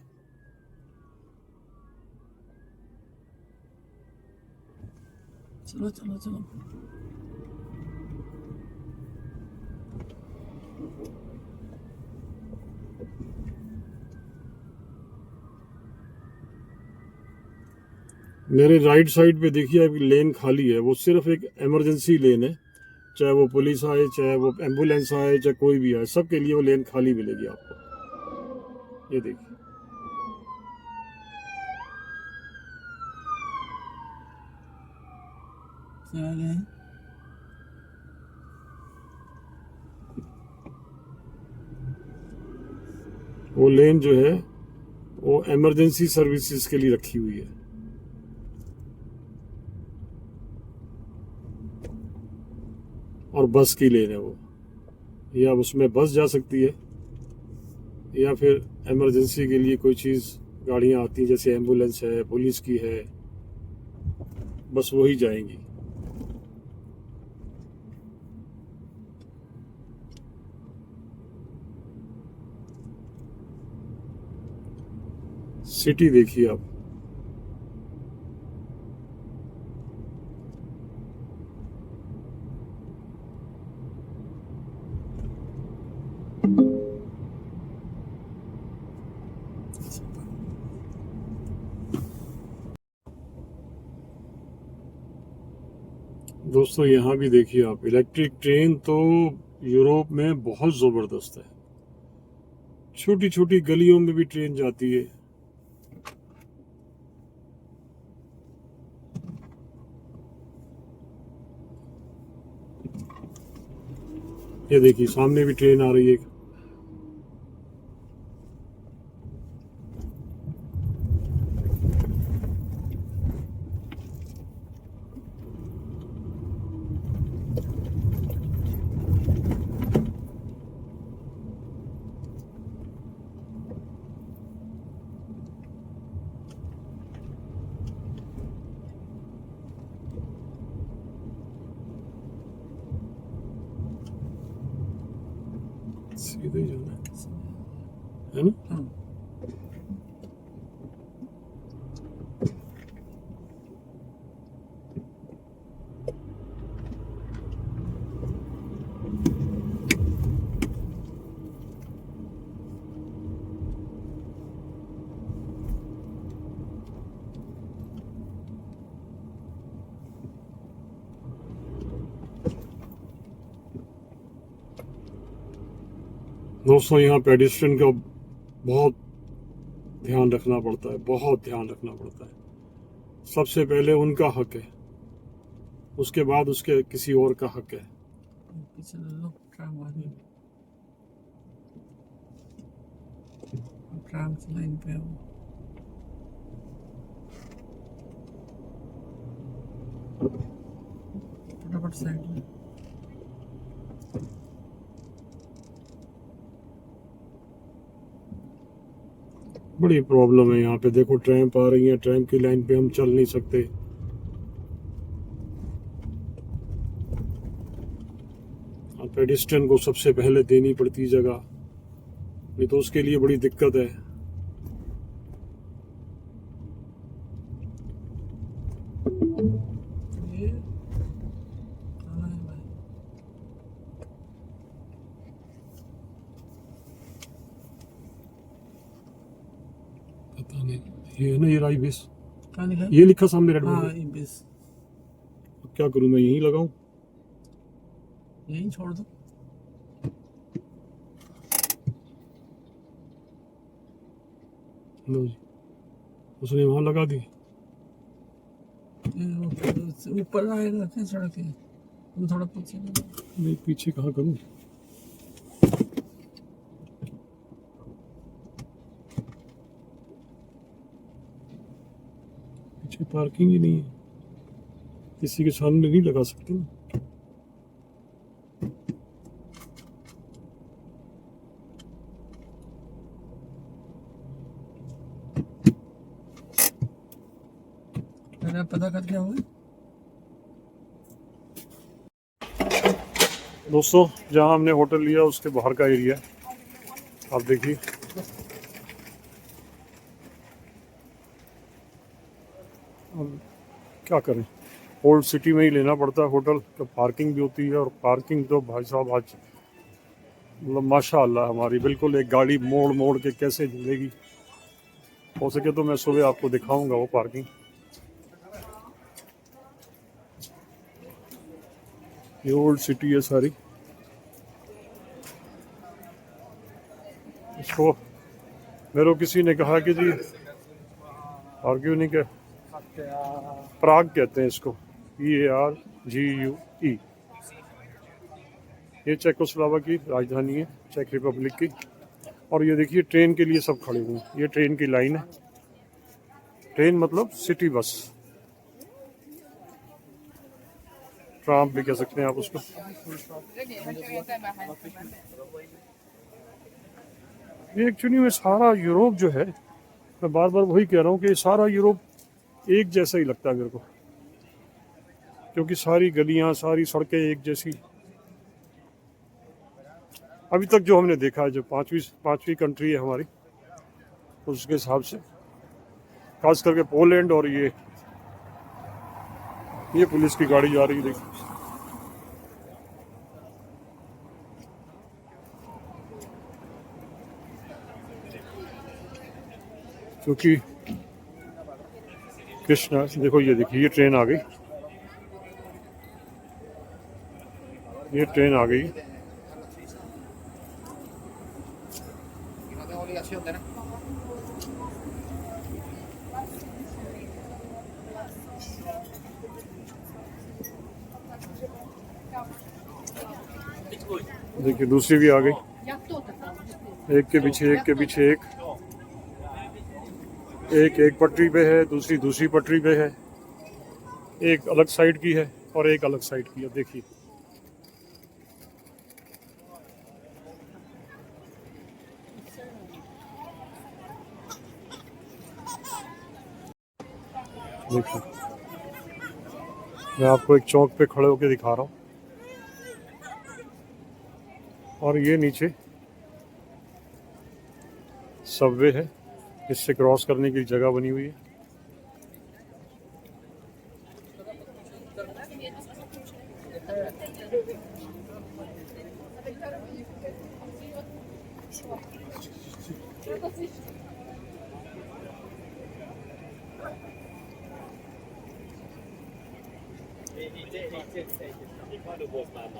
चलो चलो चलो। मेरे राइट साइड पे देखिए अभी लेन खाली है, वो सिर्फ एक इमरजेंसी लेन है, चाहे वो पुलिस आए, चाहे वो एम्बुलेंस आए, चाहे कोई भी आए, सबके लिए वो लेन खाली मिलेगी आपको। ये देखिए, क्या है? वो लेन जो है वो इमरजेंसी सर्विसेज के लिए रखी हुई है। और बस की लेन है वो, या उसमें बस जा सकती है, या फिर इमरजेंसी के लिए कोई चीज़ गाड़ियाँ आती हैं, जैसे एम्बुलेंस है, पुलिस की है, बस वही जाएंगी। सिटी देखिए आप, दोस्तों यहाँ भी देखिए आप, इलेक्ट्रिक ट्रेन तो यूरोप में बहुत ज़बरदस्त है। छोटी छोटी गलियों में भी ट्रेन जाती है। ये देखिए, सामने भी ट्रेन आ रही है। सीधे ही जाना है ना? हाँ। दोस्तों यहाँ पेडिस्ट्रियन का बहुत ध्यान रखना पड़ता है, बहुत ध्यान रखना पड़ता है। सबसे पहले उनका हक है, उसके बाद उसके किसी और का हक है। पीछे लो, ट्राम आ रही है। ट्राम की लाइन पे है वो। फटाफट साइड में। बड़ी प्रॉब्लम है यहाँ पे। देखो ट्रैम्प आ रही है, ट्रैम्प की लाइन पे हम चल नहीं सकते। पेडिस्ट्रियन को सबसे पहले देनी पड़ती जगह, नहीं तो उसके लिए बड़ी दिक्कत है। ये कहाँ है भाई? पता नहीं, ये है ना, ये राई बेस, कहाँ लिखा है? ये लिखा सामने रेड बोर्ड हाँ, पे। ये बेस। क्या करूँ मैं, यहीं लगाऊं? यहीं छोड़ दो। लो जी, उसने वहां लगा दी। ये ऊपर आएगा क्या सड़क है? तुम थोड़ा पीछे करो। नहीं, पीछे कहाँ करूँ? पीछे पार्किंग ही नहीं है, किसी के सामने नहीं लगा सकते ना। मैंने पता कर क्या हुआ? दोस्तों, जहाँ हमने होटल लिया उसके बाहर का एरिया आप देखिए। अब क्या करें, ओल्ड सिटी में ही लेना पड़ता है होटल, तो पार्किंग भी होती है। और पार्किंग तो भाई साहब आज मतलब माशाअल्लाह हमारी बिल्कुल एक गाड़ी मोड़ मोड़ के कैसे मिलेगी। हो सके तो मैं सुबह आपको दिखाऊंगा वो पार्किंग। ये ओल्ड सिटी है सारी। इसको मेरे को किसी ने कहा कि जी आर्ग्यू नहीं, प्राग कहते हैं इसको, PARGUE। ये चेकोस्लोवाकिया की राजधानी है, चेक रिपब्लिक की। और ये देखिए ट्रेन के लिए सब खड़े हुए हैं, ये ट्रेन की लाइन है। ट्रेन मतलब सिटी बस, ट्राम भी कह सकते हैं आप उसको। ये एक्चुअली में सारा यूरोप जो है, मैं बार बार वही कह रहा हूँ कि सारा यूरोप एक जैसा ही लगता है मेरे को, क्योंकि सारी गलियां, सारी सड़कें एक जैसी। अभी तक जो हमने देखा है, जो पांचवी कंट्री है हमारी, उसके हिसाब से खास करके पोलैंड। और ये पुलिस की गाड़ी जा रही है, देखिए। क्योंकि कृष्णा, देखो ये देखिए, ये ट्रेन आ गई, ये ट्रेन आ गई। देखिए दूसरी भी आ गई, एक के पीछे एक के पीछे एक। एक पटरी पे है, दूसरी पटरी पे है, एक अलग साइड की है और एक अलग साइड की है। देखिए देखिए, मैं आपको एक चौक पे खड़े होकर दिखा रहा हूँ। और ये नीचे सबवे है, इससे क्रॉस करने की जगह बनी हुई है।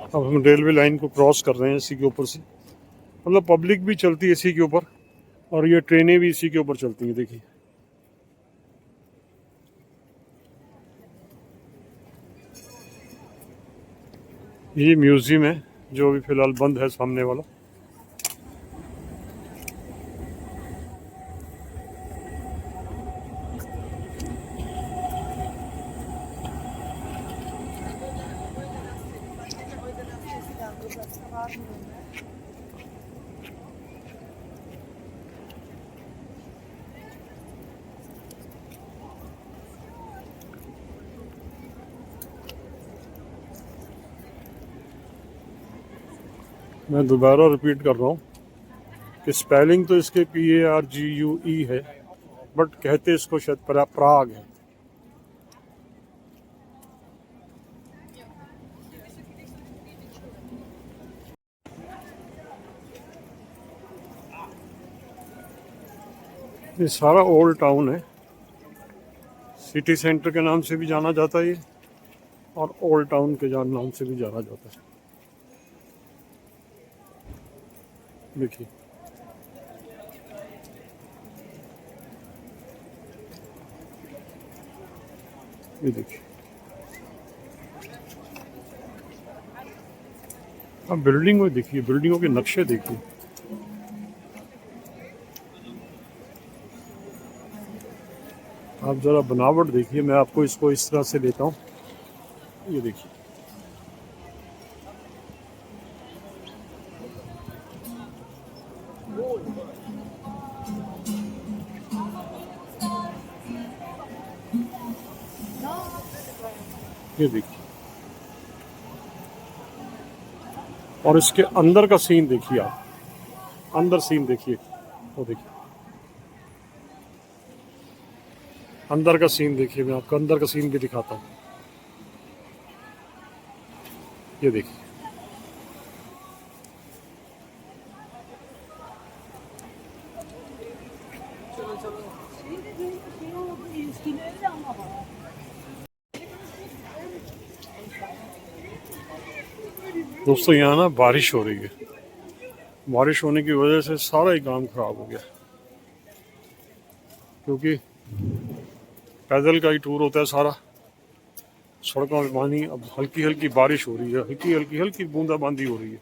अब हम रेलवे लाइन को क्रॉस कर रहे हैं इसी के ऊपर से, मतलब पब्लिक भी चलती है इसी के ऊपर और ये ट्रेनें भी इसी के ऊपर चलती हैं। देखिए ये म्यूजियम है जो अभी फिलहाल बंद है, सामने वाला। मैं दोबारा रिपीट कर रहा हूँ कि स्पेलिंग तो इसके PARGUE है, बट कहते इसको शायद प्राग है। ये सारा ओल्ड टाउन है, सिटी सेंटर के नाम से भी जाना जाता है ये, और ओल्ड टाउन के नाम से भी जाना जाता है। देखिए ये देखिए, अब बिल्डिंग को देखिए, बिल्डिंगों के नक्शे देखिए। आप जरा बनावट देखिए, मैं आपको इसको इस तरह से लेता हूँ। ये देखिए, ये देखिए, और इसके अंदर का सीन देखिए आप, अंदर सीन देखिए, वो देखिए अंदर का सीन देखिए। मैं आपको अंदर का सीन भी दिखाता हूँ। ये देखिए, दोस्तों यहाँ ना बारिश हो रही है, बारिश होने की वजह से सारा ही काम खराब हो गया, क्योंकि पैदल का ही टूर होता है सारा। सड़कों में पानी, अब हल्की हल्की बारिश हो रही है, हल्की बूंदाबांदी हो रही है।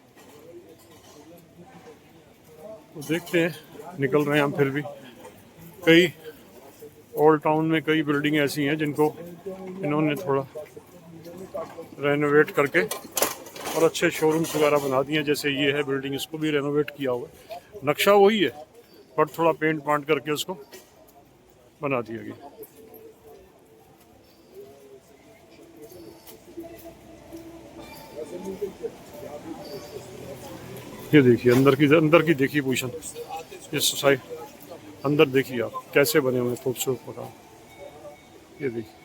तो देखते हैं, निकल रहे हैं हम फिर भी। कई ओल्ड टाउन में कई बिल्डिंग ऐसी हैं जिनको इन्होंने थोड़ा रेनोवेट करके और अच्छे शोरूम्स वगैरह बना दिए हैं। जैसे ये है बिल्डिंग, इसको भी रेनोवेट किया हुआ है, नक्शा वही है बट थोड़ा पेंट पांट करके उसको बना दिया गया। ये देखिए अंदर की देखिए पोजीशन, इस साइड अंदर देखिए आप कैसे बने हुए खूबसूरत मकान। ये देखिए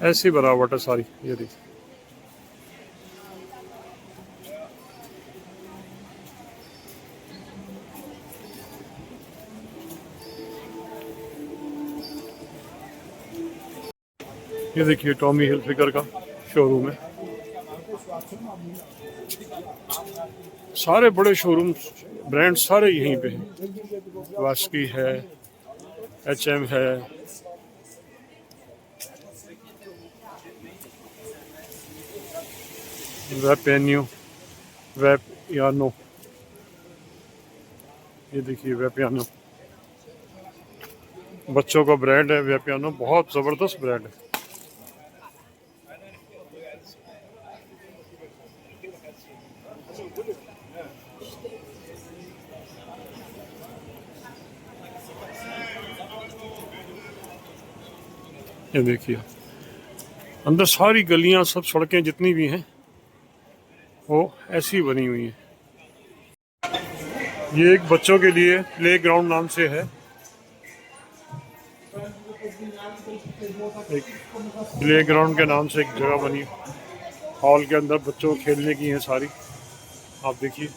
ऐसी बनावट है सारी। ये देखिए ये देखिए टॉमी हिलफिगर का शोरूम है। सारे बड़े शोरूम ब्रांड सारे यहीं पे हैं। वास्की है, HM है, वेपियानो, ये देखिए वेपियानो बच्चों का ब्रांड है। वेपियानो बहुत ज़बरदस्त ब्रांड है। ये देखिए अंदर सारी गलियां, सब सड़कें जितनी भी हैं वो ऐसी बनी हुई हैं। ये एक बच्चों के लिए प्ले ग्राउंड नाम से है, एक प्ले ग्राउंड के नाम से एक जगह बनी है। हॉल के अंदर बच्चों को खेलने की है सारी। आप देखिए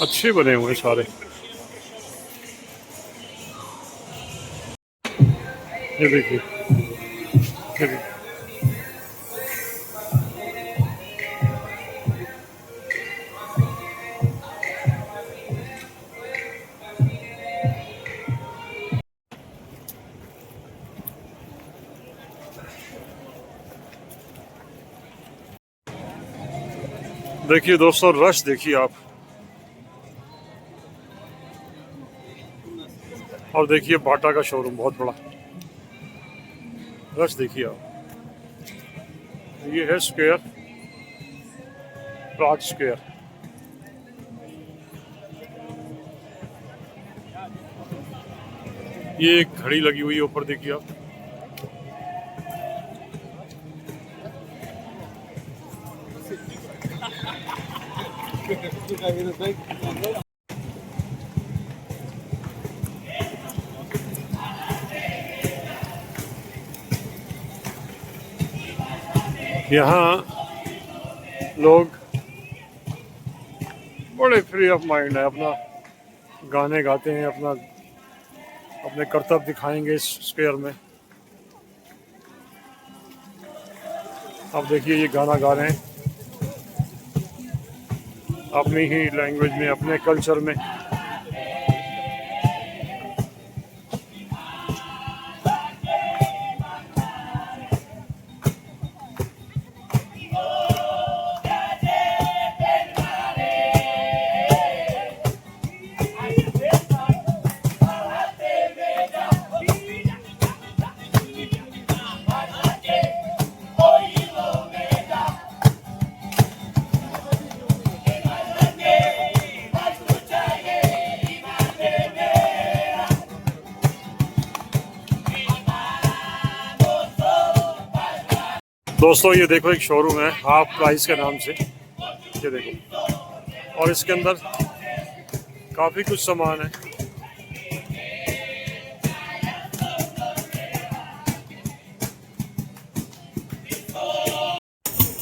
अच्छे बने हुए सारे। ये देखिए ये देखिए देखिए दोस्तों, रश देखिए आप, और देखिए बाटा का शोरूम बहुत बड़ा। रश देखिए आप। ये है स्क्वायर, राज स्क्वायर। ये एक घड़ी लगी हुई है ऊपर, देखिए आप। यहाँ लोग बड़े फ्री ऑफ माइंड है, अपना गाने गाते हैं, अपने करतब दिखाएंगे इस स्क्वायर में। अब देखिए ये गाना गा रहे हैं अपनी ही लैंग्वेज में, अपने कल्चर में। दोस्तों ये देखो एक शोरूम है हाफ प्राइस के नाम से, ये देखो, और इसके अंदर काफ़ी कुछ सामान है।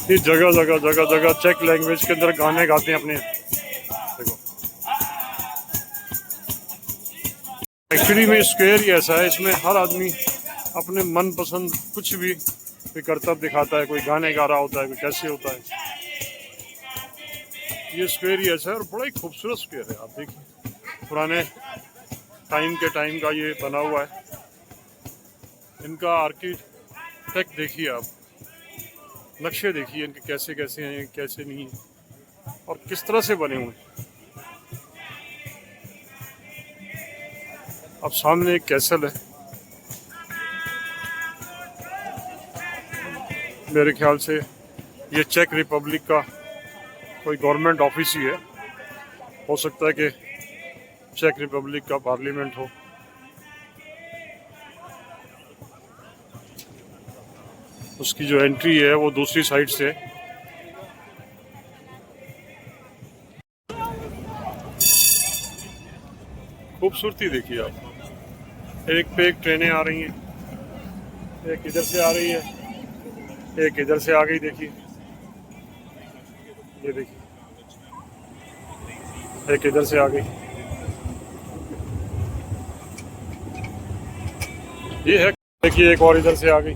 ये जगह जगह जगह जगह चेक लैंग्वेज के अंदर गाने गाते हैं अपने। देखो एक्चुअली में स्क्वायर ही ऐसा है, इसमें हर आदमी अपने मन पसंद कुछ भी कोई करतब दिखाता है, कोई गाने गा रहा होता है, कोई कैसे होता है। ये स्क्वायर ही ऐसा है और बड़ा ही खूबसूरत स्क्वायर है। आप देखिए पुराने टाइम का ये बना हुआ है। इनका आर्किटेक्ट देखिए आप, नक्शे देखिए इनके कैसे कैसे हैं, कैसे नहीं है और किस तरह से बने हुए हैं। अब सामने एक कैसल है, मेरे ख्याल से ये चेक रिपब्लिक का कोई गवर्नमेंट ऑफिस ही है। हो सकता है कि चेक रिपब्लिक का पार्लियामेंट हो। उसकी जो एंट्री है वो दूसरी साइड से। खूबसूरती देखिए आप, एक पे एक ट्रेनें आ रही हैं, एक इधर से आ रही है, एक इधर से आ गई। देखिए ये देखिए, एक इधर से आ गई। ये है, देखिए एक और इधर से आ गई।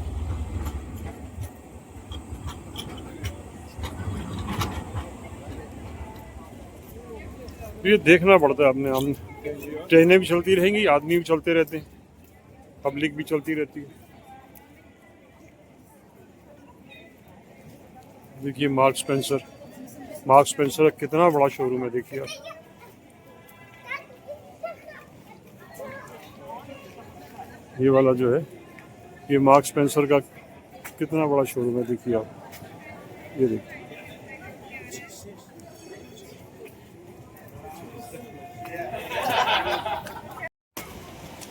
ये देखना पड़ता है अपने। हम ट्रेनें भी चलती रहेंगी, आदमी भी चलते रहते हैं, पब्लिक भी चलती रहती है। देखिए मार्क स्पेंसर का कितना बड़ा शोरूम है, देखिए आप। ये वाला जो है ये मार्क स्पेंसर का कितना बड़ा शोरूम है, देखिए आप। ये देखिए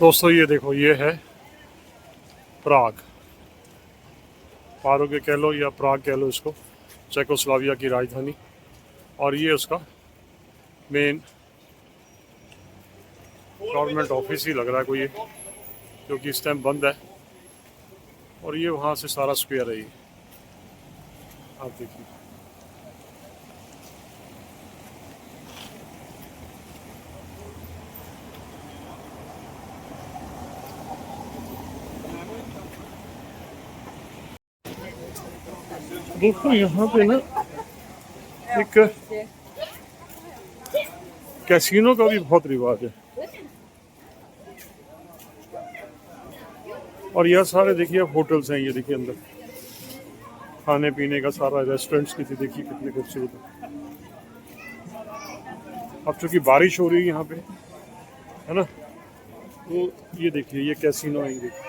दोस्तों, ये देखो, ये है प्राग के कह लो या प्राग कह लो इसको, चेकोस्लोवाकिया की राजधानी। और ये उसका मेन गवर्नमेंट ऑफिस ही लग रहा है कोई ये, क्योंकि इस टाइम बंद है। और ये वहाँ से सारा स्क्वायर है ये, आप देखिए। दोस्तों यहाँ पे ना एक कैसीनो का भी बहुत रिवाज है। और यह सारे देखिए होटल्स हैं, ये देखिए अंदर खाने पीने का सारा रेस्टोरेंट्स की थी, देखिए कितने खूबसूरत है। अब चूंकि बारिश हो रही है यहाँ पे, है ना, तो ये देखिए ये कैसीनो है, ये देखिए।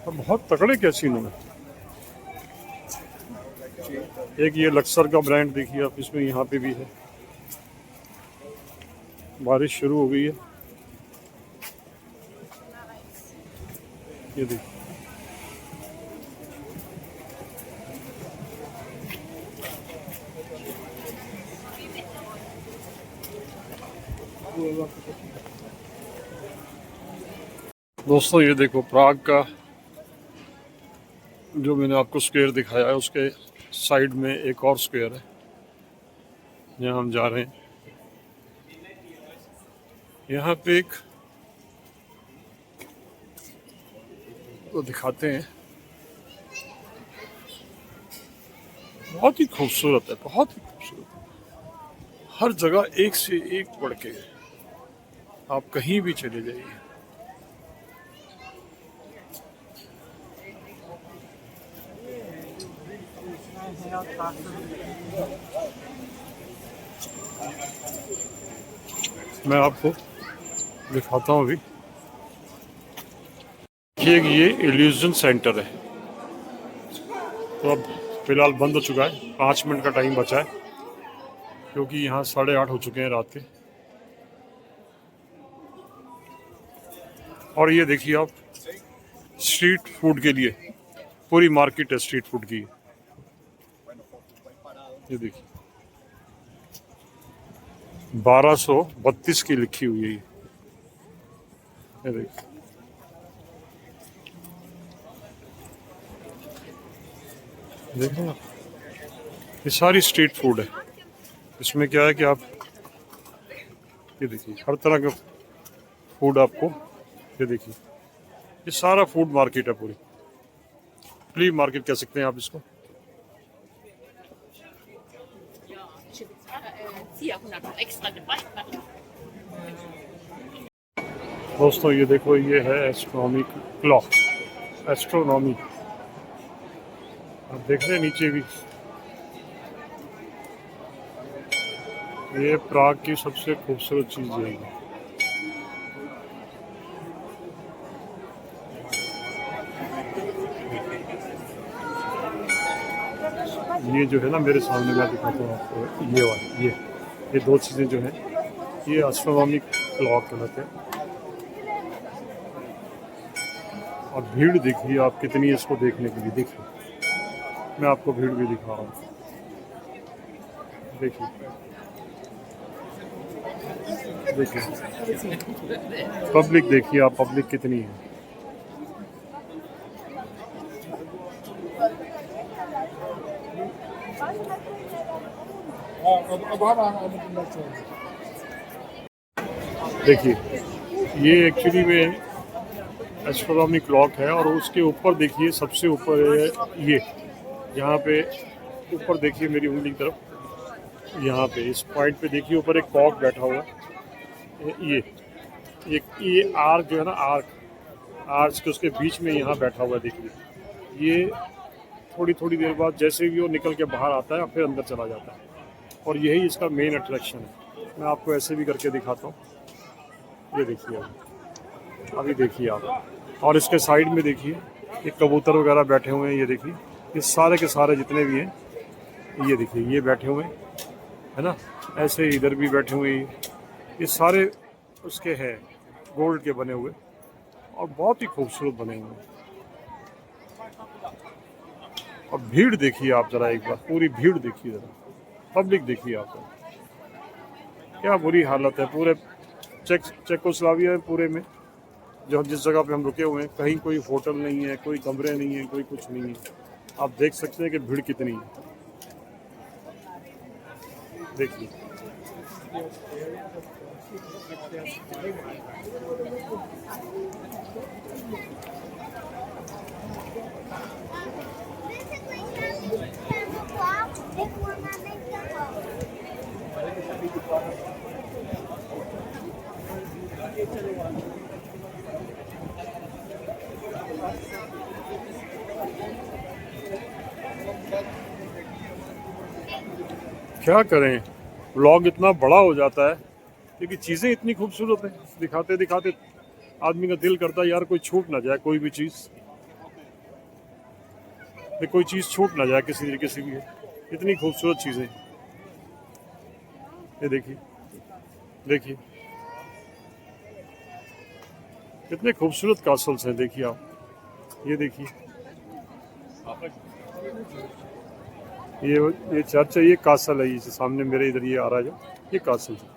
अब बहुत तगड़े कैसीनो है। एक ये लक्सर का ब्रांड देखिए आप, इसमें यहाँ पे भी है। बारिश शुरू हो गई है, ये देखिए। दोस्तों ये देखो प्राग का जो मैंने आपको स्क्वायर दिखाया है, उसके साइड में एक और स्क्वायर है जहाँ हम जा रहे हैं। यहाँ पे एक तो दिखाते हैं, बहुत ही खूबसूरत है, बहुत ही खूबसूरत। हर जगह एक से एक बढ़ के, आप कहीं भी चले जाइए। मैं आपको दिखाता हूँ अभी। ये इल्यूजन सेंटर है, तो अब फिलहाल बंद हो चुका है। 5 मिनट का टाइम बचा है, क्योंकि यहाँ 8:30 हो चुके हैं रात के। और ये देखिए आप, स्ट्रीट फूड के लिए पूरी मार्केट है स्ट्रीट फूड की। ये देखिए 1232 की लिखी हुई है ये देखिए। देखो ना, ये सारी स्ट्रीट फूड है। इसमें क्या है कि आप ये देखिए हर तरह का फूड आपको, ये देखिए ये सारा फूड मार्केट है पूरी, फ्ली मार्केट कह सकते हैं आप इसको। दोस्तों ये देखो, ये है एस्ट्रोनॉमी क्लॉक, एस्ट्रोनॉमी। आप देख रहे हैं नीचे भी, ये प्राग की सबसे खूबसूरत चीज है। ये जो है ना मेरे सामने, मैं दिखाता हूँ आपको, ये वाला, ये दो चीज़ें जो हैं, ये एस्ट्रोनॉमिक क्लॉक कहलाते हैं। और भीड़ देखिए आप कितनी है इसको देखने के लिए। देखिए मैं आपको भीड़ भी दिखा रहा हूँ, देखिए देखिए पब्लिक, देखिए आप पब्लिक कितनी है। देखिए ये एक्चुअली में एस्ट्रोनॉमी क्लॉक है, और उसके ऊपर देखिए सबसे ऊपर है ये, यहाँ पे ऊपर देखिए मेरी उंगली की तरफ, यहाँ पे इस पॉइंट पे देखिए ऊपर एक कॉक बैठा हुआ है। ये आर्क जो है ना, आर्च के उसके बीच में यहाँ बैठा हुआ है। देखिए ये थोड़ी देर बाद जैसे भी वो निकल के बाहर आता है फिर अंदर चला जाता है, और यही इसका मेन अट्रैक्शन है। मैं आपको ऐसे भी करके दिखाता हूँ, ये देखिए अभी देखिए आप, और इसके साइड में देखिए ये कबूतर वगैरह बैठे हुए हैं। ये देखिए ये सारे के सारे जितने भी हैं, ये देखिए ये बैठे हुए हैं, है ना। ऐसे इधर भी बैठे हुए हैं, ये सारे उसके हैं गोल्ड के बने हुए, और बहुत ही खूबसूरत बने हुए हैं। और भीड़ देखिए आप जरा एक बार, पूरी भीड़ देखिए जरा, पब्लिक देखिए आप जरा, क्या बुरी हालत है पूरे चेकोस्लोवाकिया में पूरे में। जो जिस जगह पे हम रुके हुए हैं, कहीं कोई होटल नहीं है, कोई कमरे नहीं है, कोई कुछ नहीं है। आप देख सकते हैं कि भीड़ कितनी है, देखिए। क्या करें, व्लॉग इतना बड़ा हो जाता है क्योंकि चीज़ें इतनी खूबसूरत हैं, दिखाते दिखाते आदमी का दिल करता है यार कोई छूट ना जाए, कोई भी चीज़, कोई चीज़ छूट ना जाए किसी तरीके से भी। इतनी खूबसूरत चीज़ें, ये देखिए देखिए कितने खूबसूरत कासल्स हैं। देखिए आप, ये देखिए ये चर्च है, ये कासल है, ये सामने मेरे इधर ये आ रहा है जो, ये कासल है।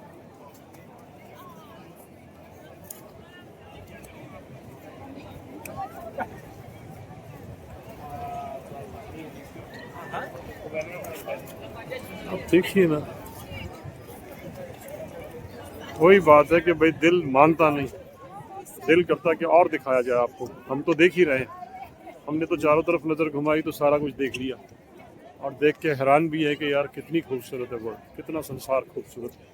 अब देखिए ना, वही बात है कि भाई दिल मानता नहीं, दिल करता कि और दिखाया जाए आपको। हम तो देख ही रहे हैं, हमने तो चारों तरफ नज़र घुमाई तो सारा कुछ देख लिया, और देख के हैरान भी है कि यार कितनी खूबसूरत है वर्ल्ड, कितना संसार खूबसूरत है।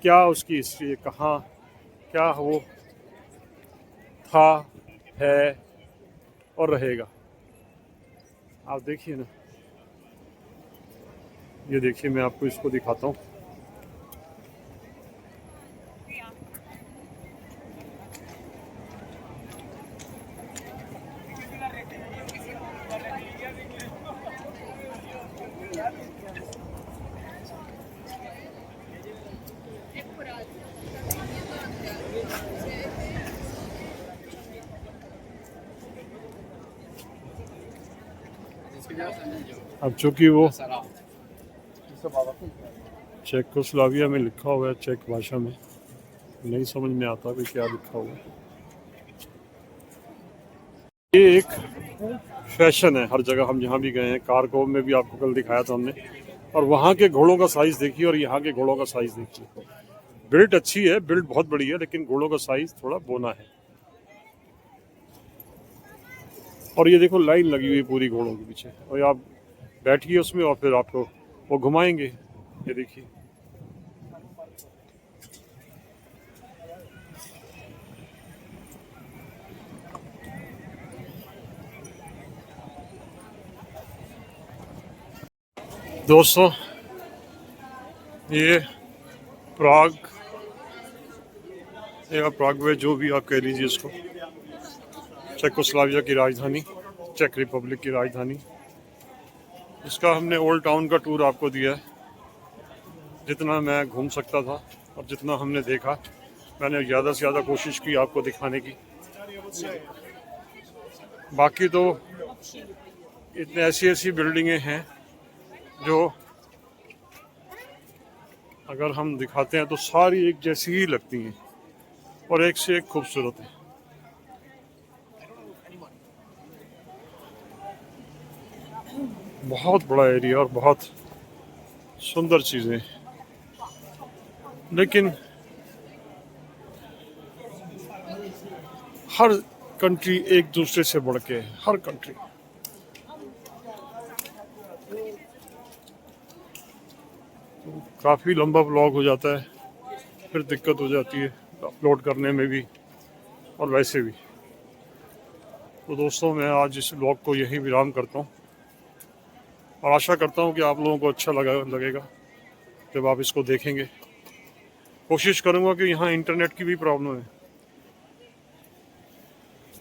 क्या उसकी हिस्ट्री है, कहाँ क्या वो था, है और रहेगा। आप देखिए ना, ये देखिए मैं आपको इसको दिखाता हूँ। अब चूंकि वो चेकोस्लोवाकिया में लिखा हुआ है, चेक भाषा में, नहीं समझ में आता कि क्या लिखा हुआ है। ये एक फैशन है हर जगह, हम जहाँ भी गए हैं, कारकोव में भी आपको कल दिखाया था हमने, और वहाँ के घोड़ों का साइज देखिए और यहाँ के घोड़ों का साइज देखिए। बिल्ड अच्छी है, बिल्ड बहुत बड़ी है, लेकिन घोड़ों का साइज थोड़ा बोना है। और ये देखो लाइन लगी हुई पूरी घोड़ों के पीछे, और आप बैठिए उसमें और फिर आपको वो घुमाएंगे। ये देखिए, दोस्तों ये प्राग या प्राग वे, जो भी आप कह लीजिए इसको, चेकोस्लोवाकिया की राजधानी, चेक रिपब्लिक की राजधानी। इसका हमने ओल्ड टाउन का टूर आपको दिया है, जितना मैं घूम सकता था और जितना हमने देखा, मैंने ज़्यादा से ज़्यादा कोशिश की आपको दिखाने की। बाकी तो इतने ऐसी ऐसी बिल्डिंगें हैं जो अगर हम दिखाते हैं तो सारी एक जैसी ही लगती हैं और एक से एक खूबसूरत है। बहुत बड़ा एरिया और बहुत सुंदर चीज़ें, लेकिन हर कंट्री एक दूसरे से बढ़ के है, हर कंट्री। काफ़ी लंबा ब्लॉग हो जाता है, फिर दिक्कत हो जाती है अपलोड करने में भी और वैसे भी। तो दोस्तों मैं आज इस ब्लॉग को यहीं विराम करता हूँ और आशा करता हूँ कि आप लोगों को अच्छा लगेगा जब आप इसको देखेंगे। कोशिश करूँगा कि यहाँ इंटरनेट की भी प्रॉब्लम है।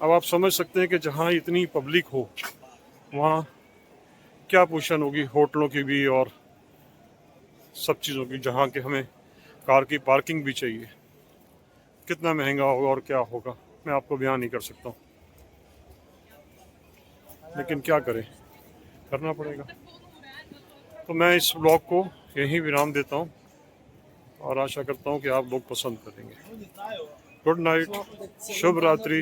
अब आप समझ सकते हैं कि जहाँ इतनी पब्लिक हो वहाँ क्या पोजीशन होगी होटलों की भी और सब चीज़ों की, जहाँ के हमें कार की पार्किंग भी चाहिए। कितना महंगा होगा और क्या होगा मैं आपको बयान नहीं कर सकता हूँ, लेकिन क्या करें, करना पड़ेगा। तो मैं इस ब्लॉग को यहीं विराम देता हूँ और आशा करता हूँ कि आप लोग पसंद करेंगे। गुड नाइट, शुभ रात्रि,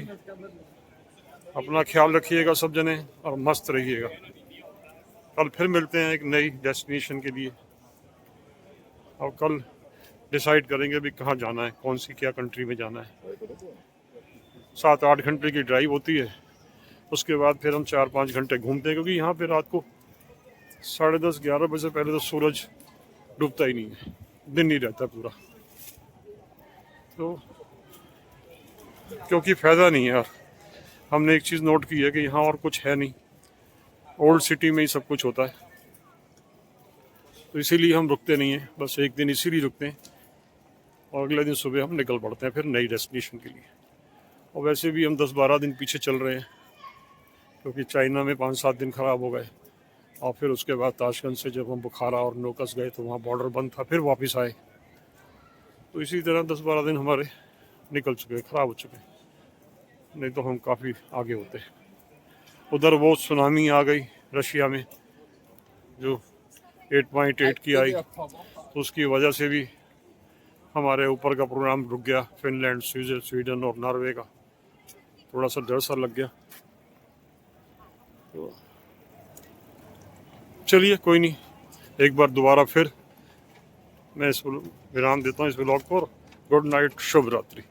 अपना ख्याल रखिएगा सब जने और मस्त रहिएगा। कल फिर मिलते हैं एक नई डेस्टिनेशन के लिए, और कल डिसाइड करेंगे भी कहाँ जाना है, कौन सी क्या कंट्री में जाना है। 7-8 घंटे की ड्राइव होती है, उसके बाद फिर हम 4-5 घंटे घूमते हैं, क्योंकि यहाँ पे रात को 10:30-11 बजे से पहले तो सूरज डूबता ही नहीं है, दिन नहीं रहता पूरा। तो क्योंकि फ़ायदा नहीं है यार, हमने एक चीज़ नोट की है कि यहाँ और कुछ है नहीं, ओल्ड सिटी में ही सब कुछ होता है। तो इसीलिए हम रुकते नहीं हैं, बस एक दिन इसीलिए रुकते हैं और अगले दिन सुबह हम निकल पड़ते हैं फिर नई डेस्टिनेशन के लिए। और वैसे भी हम 10-12 दिन पीछे चल रहे हैं, क्योंकि चाइना में 5-7 दिन ख़राब हो गए, और फिर उसके बाद ताशकंद से जब हम बुखारा और नोकस गए तो वहाँ बॉर्डर बंद था, फिर वापस आए। तो इसी तरह 10-12 दिन हमारे निकल चुके, ख़राब हो चुके, नहीं तो हम काफ़ी आगे होते। उधर वो सुनामी आ गई रशिया में जो 8.8 की आई, तो उसकी वजह से भी हमारे ऊपर का प्रोग्राम रुक गया। फिनलैंड, स्वीडन और नॉर्वे का थोड़ा सा डर सा लग गया। तो चलिए कोई नहीं, एक बार दोबारा फिर मैं इस विराम देता हूँ इस ब्लॉग को। गुड नाइट, शुभ रात्रि।